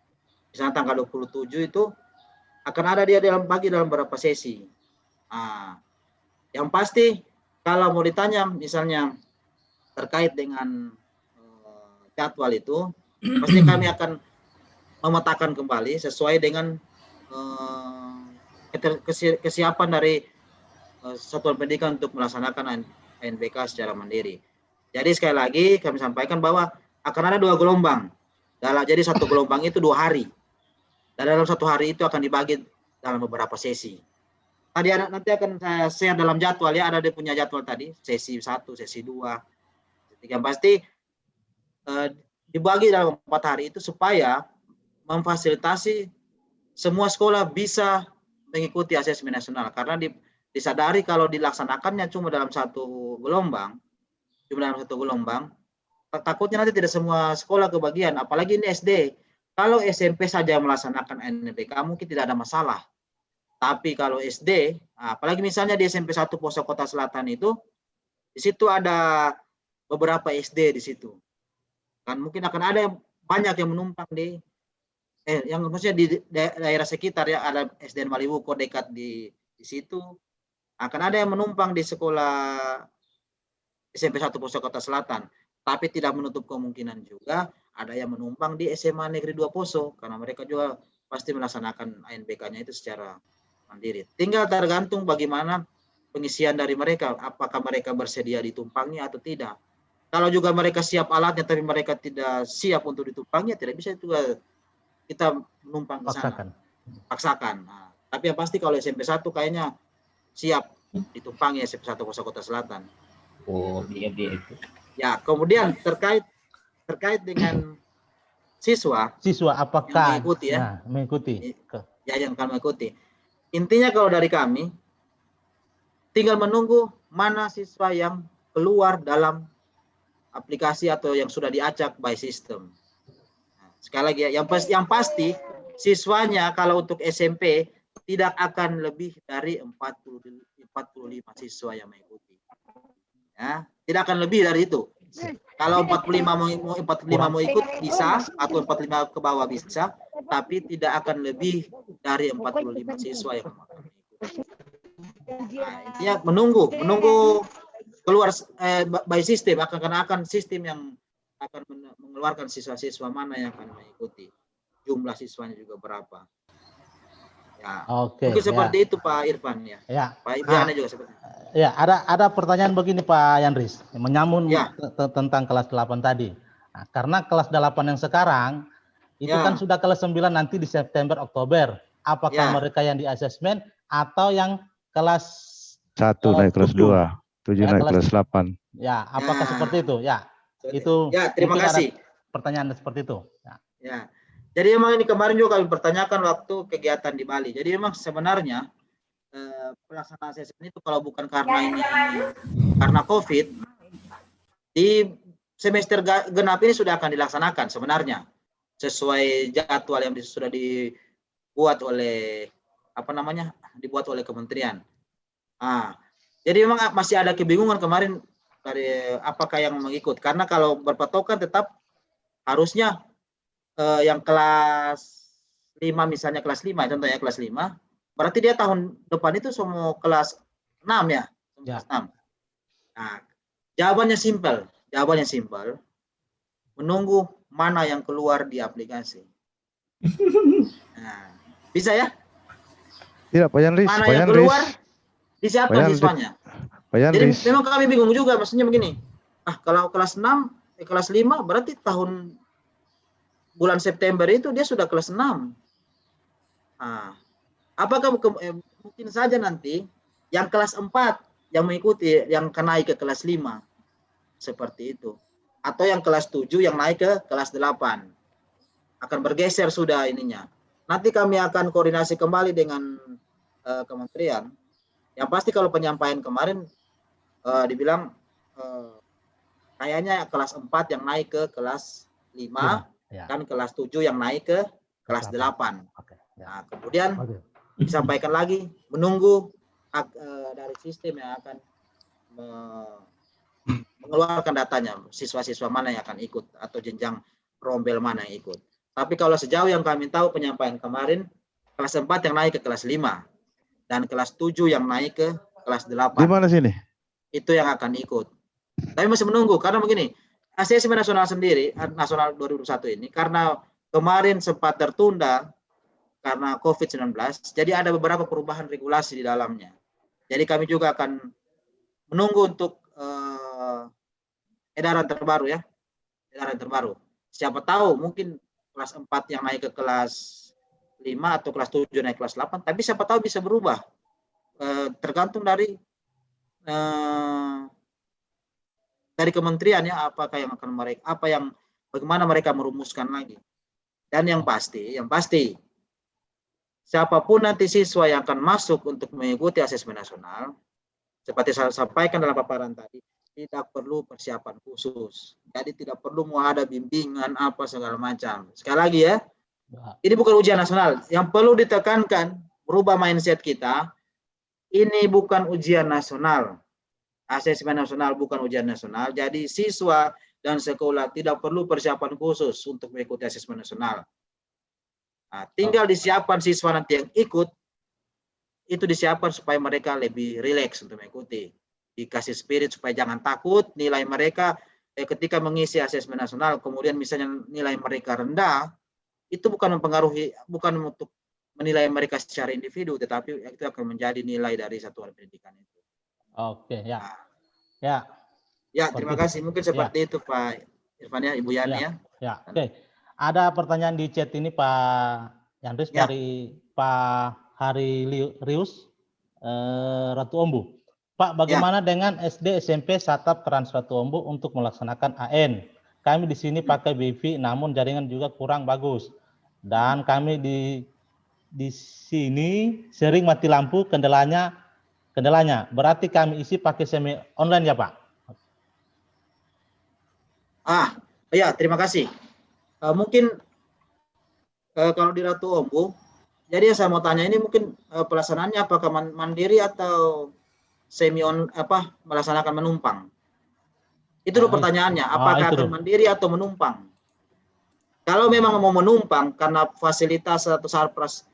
misalnya tanggal 27 itu akan ada dia dalam berapa sesi. Nah, yang pasti kalau mau ditanya misalnya terkait dengan jadwal itu, pasti kami akan memetakan kembali sesuai dengan kesiapan dari satuan pendidikan untuk melaksanakan ANBK secara mandiri. Jadi sekali lagi kami sampaikan bahwa akan ada 2 gelombang. Jadi satu gelombang itu 2 hari. Dan dalam 1 hari itu akan dibagi dalam beberapa sesi. Tadi nanti akan saya share dalam jadwal ya, ada dia punya jadwal tadi, sesi 1, sesi 2. Yang pasti dibagi dalam 4 hari itu supaya memfasilitasi semua sekolah bisa mengikuti asesmen nasional, karena disadari kalau dilaksanakannya cuma dalam satu gelombang, takutnya nanti tidak semua sekolah kebagian, apalagi ini SD. Kalau SMP saja melaksanakan ANBK mungkin tidak ada masalah. Tapi kalau SD, apalagi misalnya di SMP 1 Poso Kota Selatan itu, di situ ada beberapa SD di situ. Kan mungkin akan ada banyak yang menumpang di yang maksudnya di daerah sekitar ya, ada SDN Maliwuko dekat di situ. Akan ada yang menumpang di sekolah SMP 1 Poso Kota Selatan, tapi tidak menutup kemungkinan juga ada yang menumpang di SMA Negeri 2 Poso, karena mereka juga pasti melaksanakan ANBK-nya itu secara mandiri. Tinggal tergantung bagaimana pengisian dari mereka, apakah mereka bersedia ditumpangi atau tidak. Kalau juga mereka siap alatnya tapi mereka tidak siap untuk ditumpangi, tidak bisa juga kita menumpang ke sana. Paksakan. Nah, tapi yang pasti kalau SMP 1 kayaknya siap ditumpangi SMP 1 Poso Kota Selatan. Oh, dia itu. Ya, kemudian terkait dengan siswa apakah yang mengikuti ya? Nah, mengikuti. Ya, yang akan mengikuti. Intinya kalau dari kami tinggal menunggu mana siswa yang keluar dalam aplikasi atau yang sudah diacak by system. Nah, sekali lagi ya, yang pasti siswanya kalau untuk SMP tidak akan lebih dari 45 siswa yang mengikuti. Ya, tidak akan lebih dari itu. Kalau 45 mau ikut bisa, atau 45 ke bawah bisa, tapi tidak akan lebih dari 45 siswa yang akan mengikuti. Nah, intinya menunggu keluar by system, akan sistem yang akan mengeluarkan siswa-siswa mana yang akan mengikuti, jumlah siswanya juga berapa. Ya, mungkin seperti itu Pak Irfan ya. Pak Ibrahim juga seperti itu. Ya, ada pertanyaan begini Pak Yandris, menyambung tentang kelas 8 tadi. Nah, karena kelas 8 yang sekarang itu kan sudah kelas 9 nanti di September Oktober. Apakah mereka yang di asesmen atau yang kelas 1 naik kelas 2, 7 naik kelas 8? Ya, apakah seperti itu? Ya. Itu terima kasih. Pertanyaan seperti itu. Ya. Jadi memang ini kemarin juga kami pertanyakan waktu kegiatan di Bali. Jadi memang sebenarnya pelaksanaan asesmen itu kalau bukan karena COVID, di semester genap ini sudah akan dilaksanakan sebenarnya sesuai jadwal yang sudah dibuat oleh dibuat oleh kementerian. Jadi memang masih ada kebingungan kemarin dari apakah yang mengikut, karena kalau berpatokan tetap harusnya yang kelas 5 misalnya kelas 5 contohnya kelas 5 berarti dia tahun depan itu semua kelas 6 ya. Kelas 6. Nah, jawabannya simpel menunggu mana yang keluar di aplikasi. Nah, bisa ya? Tidak, Pak Yandris. Mana yang keluar disiapkan siswanya. Jadi memang kami bingung juga, maksudnya begini. Kalau kelas 6, kelas 5 berarti tahun bulan September itu dia sudah kelas 6. Apakah mungkin saja nanti yang kelas 4 yang mengikuti yang akan naik ke kelas 5 seperti itu, atau yang kelas 7 yang naik ke kelas 8 akan bergeser sudah ininya. Nanti kami akan koordinasi kembali dengan kementerian. Yang pasti kalau penyampaian kemarin dibilang kayaknya kelas 4 yang naik ke kelas 5 dan kelas 7 yang naik ke kelas 8. Nah, kemudian disampaikan lagi menunggu dari sistem yang akan mengeluarkan datanya, siswa-siswa mana yang akan ikut atau jenjang rombel mana yang ikut. Tapi kalau sejauh yang kami tahu penyampaian kemarin, kelas 4 yang naik ke kelas 5 dan kelas 7 yang naik ke kelas 8. Di mana sini? Itu yang akan ikut. Tapi masih menunggu karena begini, asesmen nasional sendiri, nasional 2021 ini karena kemarin sempat tertunda karena COVID-19, jadi ada beberapa perubahan regulasi di dalamnya. Jadi kami juga akan menunggu untuk edaran terbaru ya, edaran terbaru. Siapa tahu mungkin kelas 4 yang naik ke kelas 5 atau kelas 7 naik kelas 8, tapi siapa tahu bisa berubah. Tergantung dari kementerian ya, apakah yang akan mereka, bagaimana mereka merumuskan lagi. Dan yang pasti siapapun nanti siswa yang akan masuk untuk mengikuti asesmen nasional, seperti saya sampaikan dalam paparan tadi, tidak perlu persiapan khusus. Jadi tidak perlu mau ada bimbingan apa segala macam. Sekali lagi ya, ini bukan ujian nasional. Yang perlu ditekankan, berubah mindset kita, ini bukan ujian nasional. Asesmen nasional bukan ujian nasional. Jadi siswa dan sekolah tidak perlu persiapan khusus untuk mengikuti asesmen nasional. Nah, tinggal disiapkan siswa nanti yang ikut, itu disiapkan supaya mereka lebih rileks untuk mengikuti. Dikasih spirit supaya jangan takut nilai mereka ketika mengisi asesmen nasional, kemudian misalnya nilai mereka rendah, itu bukan mempengaruhi, bukan untuk menilai mereka secara individu, tetapi itu akan menjadi nilai dari satuan pendidikan itu. Oke, ya. Nah, Ya. ya, terima kasih. Mungkin seperti itu Pak Irfan ya, Ibu Yani ya. Ya, oke. Ada pertanyaan di chat ini Pak Yandris dari Pak Hari Rius Ratu Ombu. Pak, bagaimana dengan SD SMP Satap Trans Ratu Ombu untuk melaksanakan AN? Kami di sini pakai WiFi, namun jaringan juga kurang bagus. Dan kami di sini sering mati lampu, kendalanya. Berarti kami isi pakai semi online ya Pak? Ya, terima kasih. Mungkin kalau di Ratu Ombu, jadi yang saya mau tanya ini mungkin pelaksanaannya apakah mandiri atau melaksanakan menumpang? Itu dulu pertanyaannya, apakah akan mandiri atau menumpang? Kalau memang mau menumpang karena fasilitas atau sarpras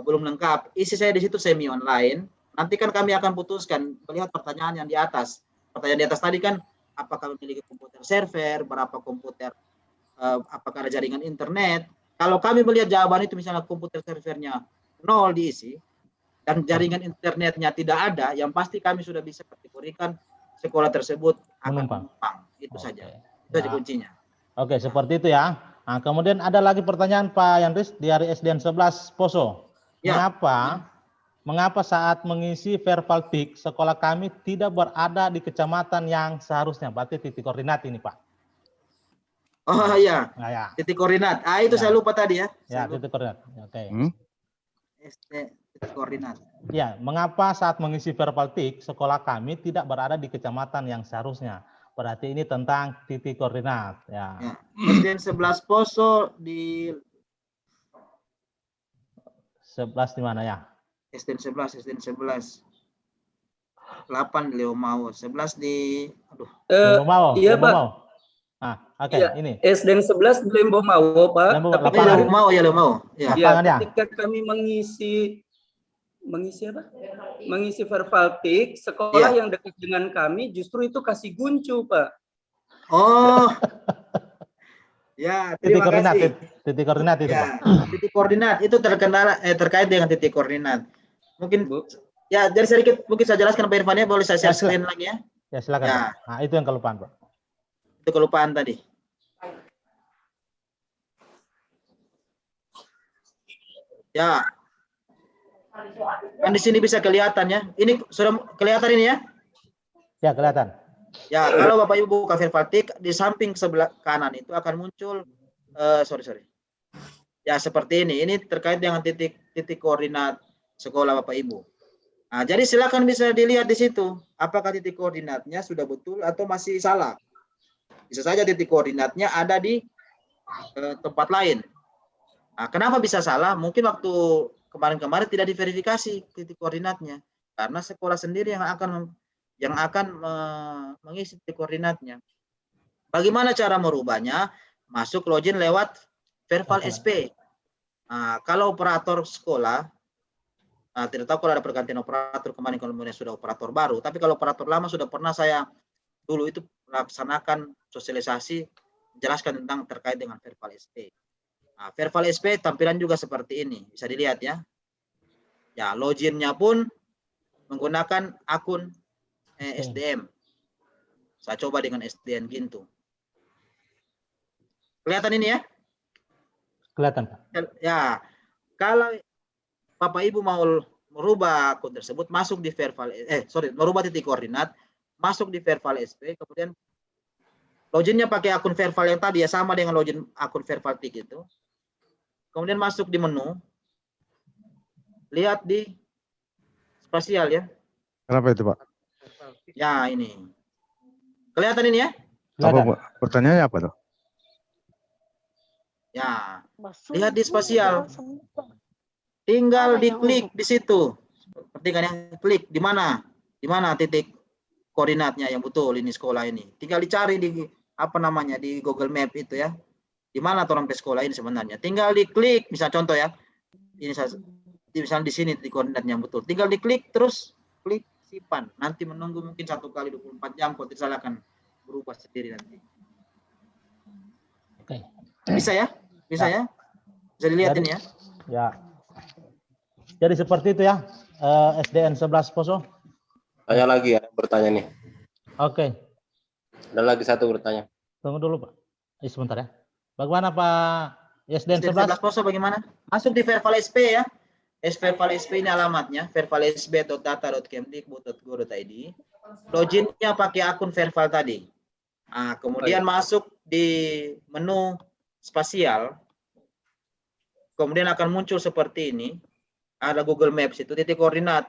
belum lengkap, isi saya di situ semi online. Nanti kan kami akan putuskan melihat pertanyaan yang di atas. Pertanyaan di atas tadi kan, apakah memiliki komputer server, berapa komputer, apakah ada jaringan internet. Kalau kami melihat jawaban itu misalnya komputer servernya 0 diisi dan jaringan internetnya tidak ada, yang pasti kami sudah bisa kategorikan sekolah tersebut akan menumpang. Itu saja. Itu aja kuncinya. Oke, seperti itu ya. Nah, kemudian ada lagi pertanyaan Pak Yandris dari SDN 11 Poso. Mengapa saat mengisi verbal TIK sekolah kami tidak berada di kecamatan yang seharusnya? Berarti titik koordinat ini Pak. Oh iya, nah, ya. Titik koordinat. Itu saya lupa tadi ya. Ya, titik koordinat. Oke. Titik koordinat. Ya, mengapa saat mengisi verbal TIK sekolah kami tidak berada di kecamatan yang seharusnya? Berarti ini tentang titik koordinat. Ya. SDN 11 Poso di 11 di mana ya? SDN 11. 8 di Leomau, 11 di Leomau. Iya, Pak. Oke, iya. Ini. SDN 11 di Leomau, Pak. Leomau. Ya, ketika kami mengisi apa? Mengisi verbal TIK, sekolah yang dekat dengan kami justru itu kasih guncu, Pak. Oh. Ya, terima kasih. Titik koordinat itu, Pak. Titik koordinat itu terkait dengan titik koordinat. Mungkin ya, jadi sedikit mungkin saya jelaskan Pak Irfan ya, boleh saya share screen lagi ya? Ya, silakan. Ya. Nah, itu yang kelupaan, Pak. Itu kelupaan tadi. Ya. Kan di sini bisa kelihatan ya. Ini sudah kelihatan ini ya? Ya, kelihatan. Ya, kalau Bapak Ibu buka verbal TIK, di samping sebelah kanan itu akan muncul ya seperti ini. Ini terkait dengan titik koordinat sekolah Bapak Ibu. Nah, jadi silakan bisa dilihat di situ apakah titik koordinatnya sudah betul atau masih salah. Bisa saja titik koordinatnya ada di tempat lain. Nah, kenapa bisa salah? Mungkin waktu kemarin-kemarin tidak diverifikasi titik koordinatnya karena sekolah sendiri yang akan mengisi titik koordinatnya. Bagaimana cara merubahnya? Masuk login lewat verbal SP. Nah, kalau operator sekolah, tidak tahu kalau ada pergantian operator kemarin, kalau sudah operator baru. Tapi kalau operator lama sudah pernah saya dulu itu melaksanakan sosialisasi, menjelaskan tentang terkait dengan verbal SP. Nah, verbal SP tampilan juga seperti ini, bisa dilihat ya. Ya, loginnya pun menggunakan akun SDM. Saya coba dengan SDN Gintu. Kelihatan ini ya? Kelihatan, Pak. Ya, kalau Bapak Ibu mau merubah akun tersebut, masuk di verbal, merubah titik koordinat, masuk di verbal SP, kemudian loginnya pakai akun verbal yang tadi ya, sama dengan login akun verbal TIK itu. Kemudian masuk di menu, lihat di spasial ya. Kenapa itu, Pak? Ya, ini. Kelihatan ini ya? Apa, pertanyaannya apa tuh? Ya, lihat di spasial. Tinggal diklik di situ. Seperti kan ya, klik di mana? Di mana titik koordinatnya yang betul ini sekolah ini. Tinggal dicari di apa namanya di Google Map itu ya. Di mana orang sekolah ini sebenarnya. Tinggal diklik, misal contoh ya. Ini misalnya di sini titik koordinat yang betul. Tinggal diklik terus klik simpan. Nanti menunggu mungkin 1 kali 24 jam kalau tidak salah akan berubah sendiri nanti. Oke. Bisa ya? Bisa ya? Bisa dilihat ini ya? Ya. Jadi seperti itu ya. SDN 11 Poso. Saya lagi ya bertanya nih. Oke. Ada lagi satu bertanya. Tunggu dulu, Pak. Sebentar ya. Bagaimana Pak SDN 11? Poso bagaimana? Masuk di verbal SP ya. Verbal SP ini alamatnya verbalsb.data.kemdikbud.go.id. Loginnya pakai akun verbal tadi. Nah, kemudian masuk di menu spasial. Kemudian akan muncul seperti ini. Ada Google Maps itu titik koordinat.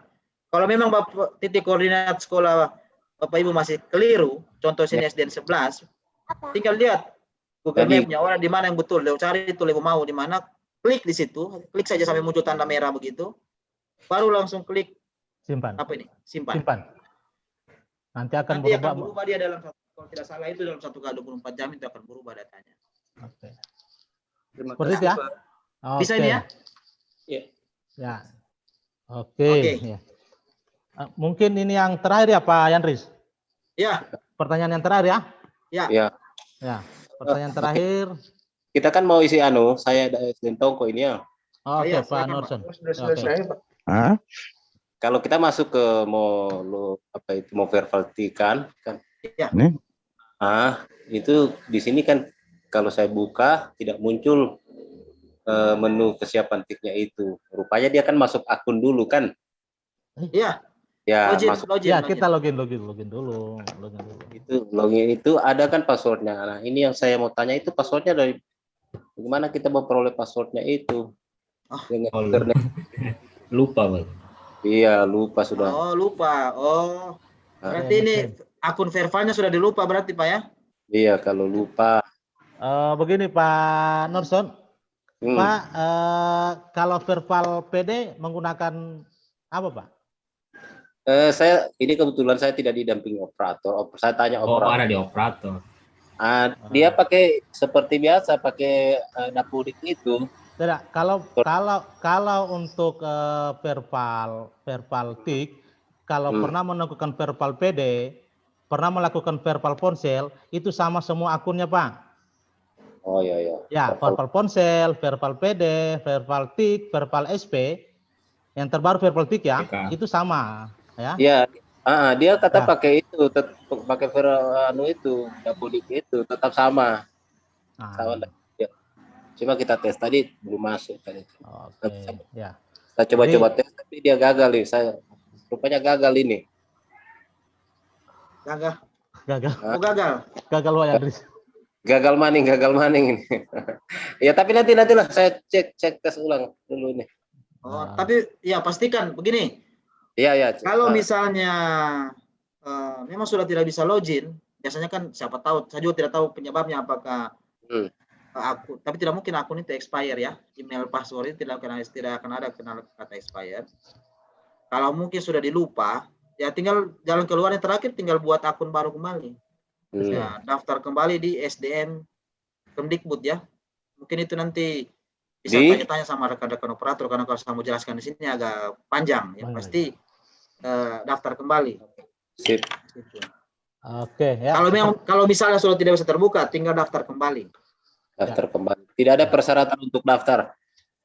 Kalau memang titik koordinat sekolah Bapak Ibu masih keliru, contoh sini SDN 11, tinggal lihat Google Map-nya orang di mana yang betul. Cari itu lebih mau di mana, klik di situ, klik saja sampai muncul tanda merah begitu. Baru langsung klik simpan. Apa ini? Simpan. Nanti akan berubah dia dalam kalau tidak salah itu dalam 1 kali 24 jam itu akan berubah datanya. Oke. Seperti itu ya? Bisa ini ya? Iya. Ya. Oke. Ya. Mungkin ini yang terakhir ya Pak Yanris? Ya. Pertanyaan yang terakhir ya? Ya. Ya. Pertanyaan terakhir. Kita kan mau isi saya ada SDN Tongko ini ya. Oke, Pak Nurson. Kalau kita masuk ke mau verbal TIK kan? Ya. Itu di sini kan kalau saya buka tidak muncul menu kesiapan TIK-nya itu. Rupanya dia kan masuk akun dulu kan? Iya. Ya, login. Kita login dulu. Login itu ada kan passwordnya. Nah, ini yang saya mau tanya itu passwordnya dari bagaimana kita memperoleh passwordnya itu? Dengan internet. Lupa, Bang. Iya, lupa sudah. Oh, lupa. Oh. Berarti ini akun verbalnya sudah dilupa berarti Pak ya? Iya, kalau lupa. Begini Pak Nurson. Pak, kalau verbal PD menggunakan apa Pak? Saya ini kebetulan saya tidak didampingi operator. Saya tanya operator. Oh, ada di operator. Dia pakai seperti biasa, pakai Dapudik itu. Tidak. Kalau untuk verbal TIK, kalau pernah melakukan verbal PD, pernah melakukan verbal ponsel, itu sama semua akunnya Pak. Oh iya. Ya, verbal ponsel, verbal PD, verbal TIK, verbal SP, yang terbaru verbal TIK ya, itu sama. Ya. Iya, dia kata pakai itu, pakai itu, Dapudik itu tetap sama. Sama. Ya. Cuma kita tes tadi belum masuk tadi. Oke. Ya. Kita coba tes tapi dia gagal nih. Rupanya gagal ini. Gagal. Oh, gagal. Gagal Pak Yandris. Gagal maning ini. Ya tapi nantilah saya cek tes ulang dulu nih. Oh, tapi ya pastikan begini. Iya. Kalau misalnya memang sudah tidak bisa login, biasanya kan siapa tahu, saya juga tidak tahu penyebabnya apakah akun, tapi tidak mungkin akun itu expire ya, email password itu tidak akan ada kata expire. Kalau mungkin sudah dilupa, ya tinggal jalan keluar yang terakhir, tinggal buat akun baru kembali. Ya, daftar kembali di SDM Kemdikbud ya. Mungkin itu nanti bisa tanya-tanya sama rekan-rekan operator karena kalau saya mau jelaskan di sini agak panjang ya. Pasti daftar kembali. Sip. Oke, ya. Kalau misalnya sudah tidak bisa terbuka, tinggal daftar kembali. Daftar kembali. Tidak ada persyaratan untuk daftar.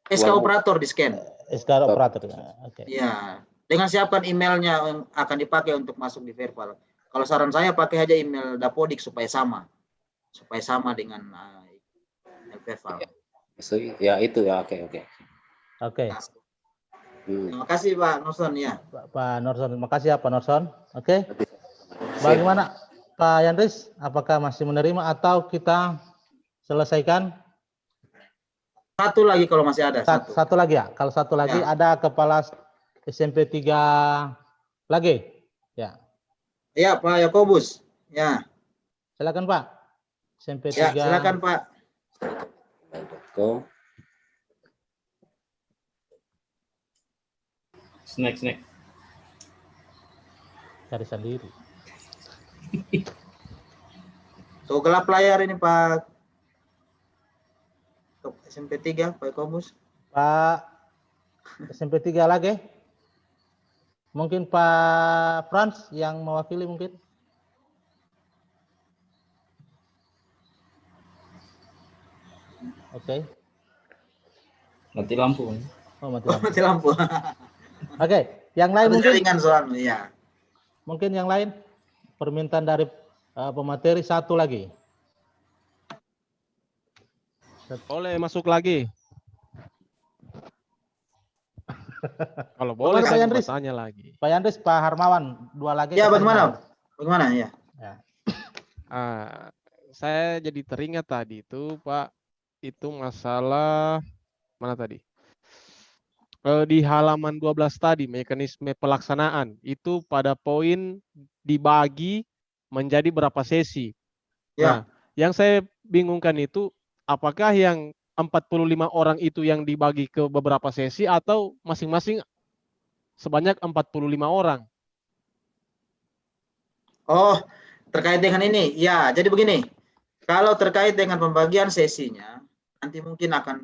SK operator di scan. SK operator. Oke. Iya. Dengan siapkan emailnya yang akan dipakai untuk masuk di verbal. Kalau saran saya pakai aja email Dapodik supaya sama dengan email verbal. Ya itu ya, oke. Oke. Terima kasih Pak Norson ya. Pak Norson, terima kasih ya Pak Norson. Oke. Bagaimana Pak Yandris? Apakah masih menerima atau kita selesaikan? Satu lagi kalau masih ada. Satu lagi ya. Kalau satu lagi ada kepala SMP 3 lagi. Ya. Iya Pak Yakobus. Ya. Silakan Pak. SMP 3. Ya, silakan Pak. Snack. Cari sendiri. Tuh gelap layar ini Pak. SMP 3 Pak Yakobus. Pak SMP 3 lagi. Mungkin Pak Frans yang mewakili mungkin. Oke. Mati lampu. Oh, mati lampu. Mati lampu. Oke, yang lain mungkin. Jaringan soalnya, ya. Mungkin yang lain permintaan dari pemateri satu lagi. Boleh masuk lagi. Kalau boleh Pak saya Yandris, tanya lagi. Pak Yandris, Pak Harmawan, dua lagi. Ya, bagaimana ya? Saya jadi teringat tadi itu Pak, itu masalah mana tadi? Di halaman 12 tadi, mekanisme pelaksanaan, itu pada poin dibagi menjadi berapa sesi. Ya. Nah, yang saya bingungkan itu, apakah yang 45 orang itu yang dibagi ke beberapa sesi atau masing-masing sebanyak 45 orang? Oh, terkait dengan ini. Ya, jadi begini. Kalau terkait dengan pembagian sesinya, nanti mungkin akan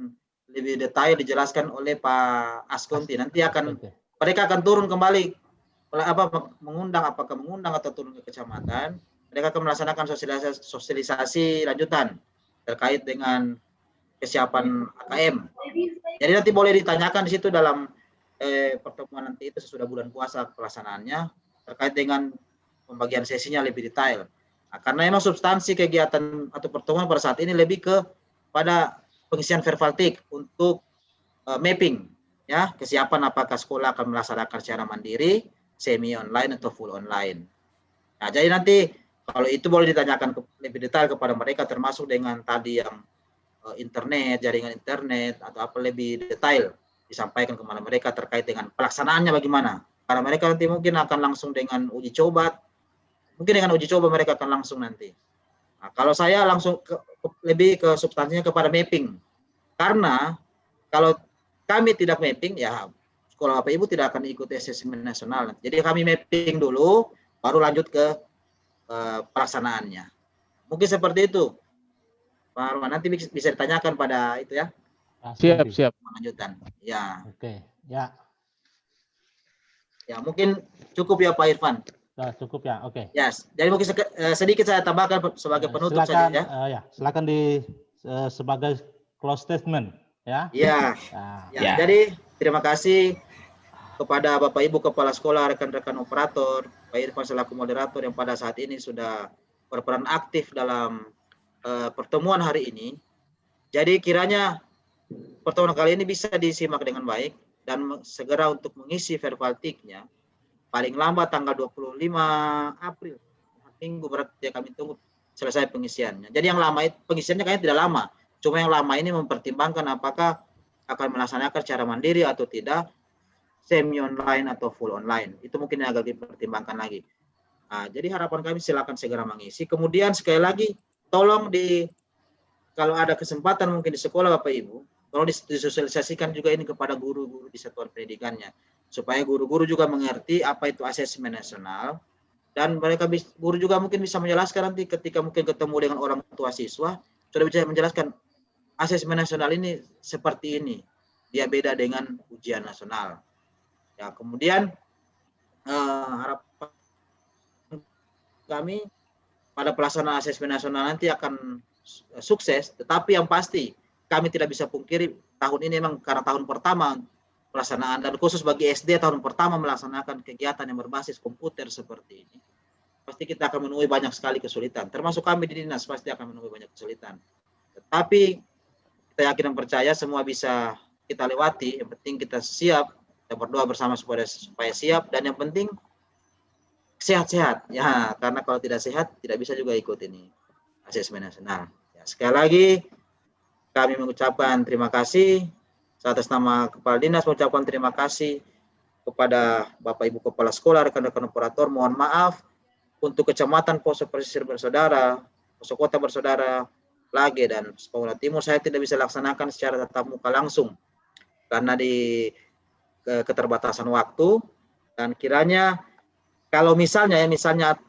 lebih detail dijelaskan oleh Pak Askonti. Nanti mereka akan turun kembali apakah mengundang atau turun ke kecamatan. Mereka akan melaksanakan sosialisasi lanjutan terkait dengan kesiapan AKM. Jadi nanti boleh ditanyakan di situ dalam pertemuan nanti itu sesudah bulan puasa pelaksanaannya terkait dengan pembagian sesinya lebih detail. Nah, karena memang substansi kegiatan atau pertemuan pada saat ini lebih pada pengisian verbaltik untuk mapping ya kesiapan apakah sekolah akan melaksanakan secara mandiri, semi online atau full online. Nah, jadi nanti kalau itu boleh ditanyakan lebih detail kepada mereka termasuk dengan tadi yang internet, jaringan internet atau apa lebih detail disampaikan kepada mereka terkait dengan pelaksanaannya bagaimana. Karena mereka nanti mungkin akan langsung dengan uji coba. Mungkin dengan uji coba mereka akan langsung nanti. Nah, kalau saya langsung lebih ke substansinya kepada mapping. Karena kalau kami tidak mapping ya sekolah Bapak Ibu tidak akan ikut asesmen nasional. Jadi kami mapping dulu baru lanjut ke pelaksanaannya. Mungkin seperti itu. Pak Arman, nanti bisa ditanyakan pada itu ya. Siap. Lanjutan. Ya. Oke, ya. Ya, mungkin cukup ya Pak Irfan. Ya, cukup ya. Oke. Yes. Jadi mungkin sedikit saya tambahkan sebagai penutup silakan, saja ya. Silakan sebagai close statement ya. Iya. Ya. Jadi terima kasih kepada Bapak Ibu Kepala Sekolah, rekan-rekan operator, Pak Irfan selaku moderator yang pada saat ini sudah berperan aktif dalam pertemuan hari ini. Jadi kiranya pertemuan kali ini bisa disimak dengan baik dan segera untuk mengisi verbaltiknya paling lambat tanggal 25 April. Minggu berarti kami tunggu selesai pengisiannya. Jadi yang lama itu pengisiannya kayaknya tidak lama. Cuma yang lama ini mempertimbangkan apakah akan melaksanakan secara mandiri atau tidak, semi online atau full online. Itu mungkin yang agak dipertimbangkan lagi. Nah, jadi harapan kami silakan segera mengisi. Kemudian sekali lagi tolong kalau ada kesempatan mungkin di sekolah Bapak Ibu, tolong disosialisasikan juga ini kepada guru-guru di satuan pendidikannya supaya guru-guru juga mengerti apa itu asesmen nasional dan guru juga mungkin bisa menjelaskan nanti ketika mungkin ketemu dengan orang tua siswa sudah bisa menjelaskan asesmen nasional ini seperti ini, dia beda dengan ujian nasional. Ya, kemudian harapan kami pada pelaksanaan asesmen nasional nanti akan sukses, tetapi yang pasti kami tidak bisa pungkiri tahun ini memang karena tahun pertama pelaksanaan, dan khusus bagi SD tahun pertama melaksanakan kegiatan yang berbasis komputer seperti ini, pasti kita akan menemui banyak sekali kesulitan, termasuk kami di dinas pasti akan menemui banyak kesulitan. Tetapi kita yakin dan percaya semua bisa kita lewati, yang penting kita siap, kita berdoa bersama supaya siap, dan yang penting sehat-sehat ya, karena kalau tidak sehat tidak bisa juga ikut ini asesmen nasional. Ya, sekali lagi kami mengucapkan terima kasih atas nama Kepala Dinas, mengucapkan terima kasih kepada Bapak Ibu Kepala Sekolah, rekan-rekan operator. Mohon maaf untuk Kecamatan Poso Pesisir Bersaudara, Poso Kota Bersaudara, Lage dan Sekolah Timur saya tidak bisa laksanakan secara tatap muka langsung karena di keterbatasan waktu, dan kiranya kalau misalnya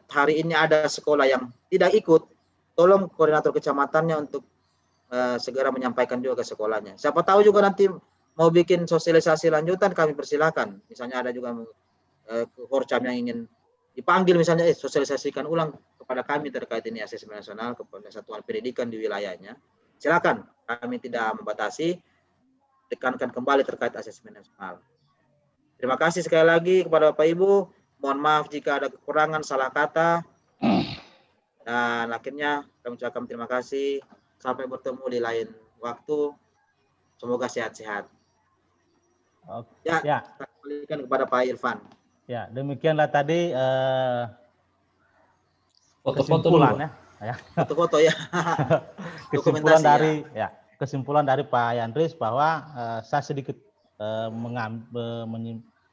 hari ini ada sekolah yang tidak ikut, tolong koordinator kecamatannya untuk segera menyampaikan juga ke sekolahnya. Siapa tahu juga nanti mau bikin sosialisasi lanjutan, kami persilakan. Misalnya ada juga Korcam yang ingin dipanggil, misalnya sosialisasikan ulang kepada kami terkait ini asesmen nasional kepada satuan pendidikan di wilayahnya. Silakan, kami tidak membatasi. Tekankan kembali terkait asesmen nasional. Terima kasih sekali lagi kepada Bapak Ibu. Mohon maaf jika ada kekurangan, salah kata. Dan akhirnya kami ucapkan terima kasih. Sampai bertemu di lain waktu. Semoga sehat-sehat. Ya, kita kembalikan kepada Pak Irfan. Ya, demikianlah tadi Foto-foto ya. Foto-foto ya. Kesimpulan dari Pak Yandris bahwa saya sedikit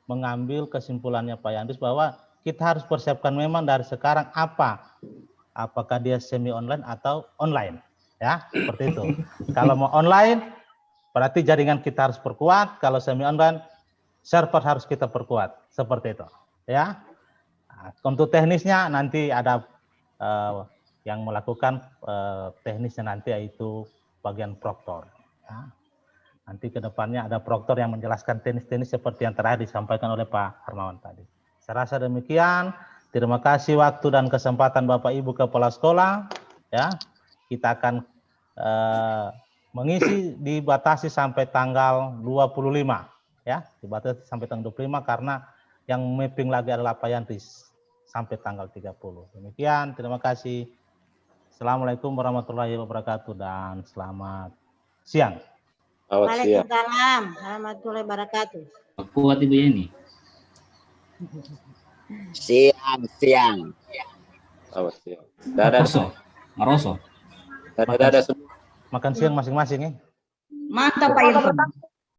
mengambil kesimpulannya Pak Yandris bahwa kita harus persiapkan memang dari sekarang apakah dia semi online atau online, ya seperti itu. Kalau mau online berarti jaringan kita harus perkuat, kalau semi online server harus kita perkuat, seperti itu, ya. Nah, untuk teknisnya nanti ada yang melakukan teknisnya nanti yaitu bagian proktor. Ya. Nanti ke depannya ada proktor yang menjelaskan teknis-teknis seperti yang terakhir disampaikan oleh Pak Hermawan tadi. Saya rasa demikian. Terima kasih waktu dan kesempatan Bapak Ibu Kepala Sekolah. Ya, kita akan mengisi dibatasi sampai tanggal 25. Ya, dibatasi sampai tanggal 25 karena yang mapping lagi adalah Pak Yandris sampai tanggal 30. Demikian. Terima kasih. Assalamualaikum warahmatullahi wabarakatuh dan selamat siang. Waalaikumsalam warahmatullahi wabarakatuh. Kuat Ibu Yeni. Siang. Makan siang masing-masing ya. Mantap Pak Irfan.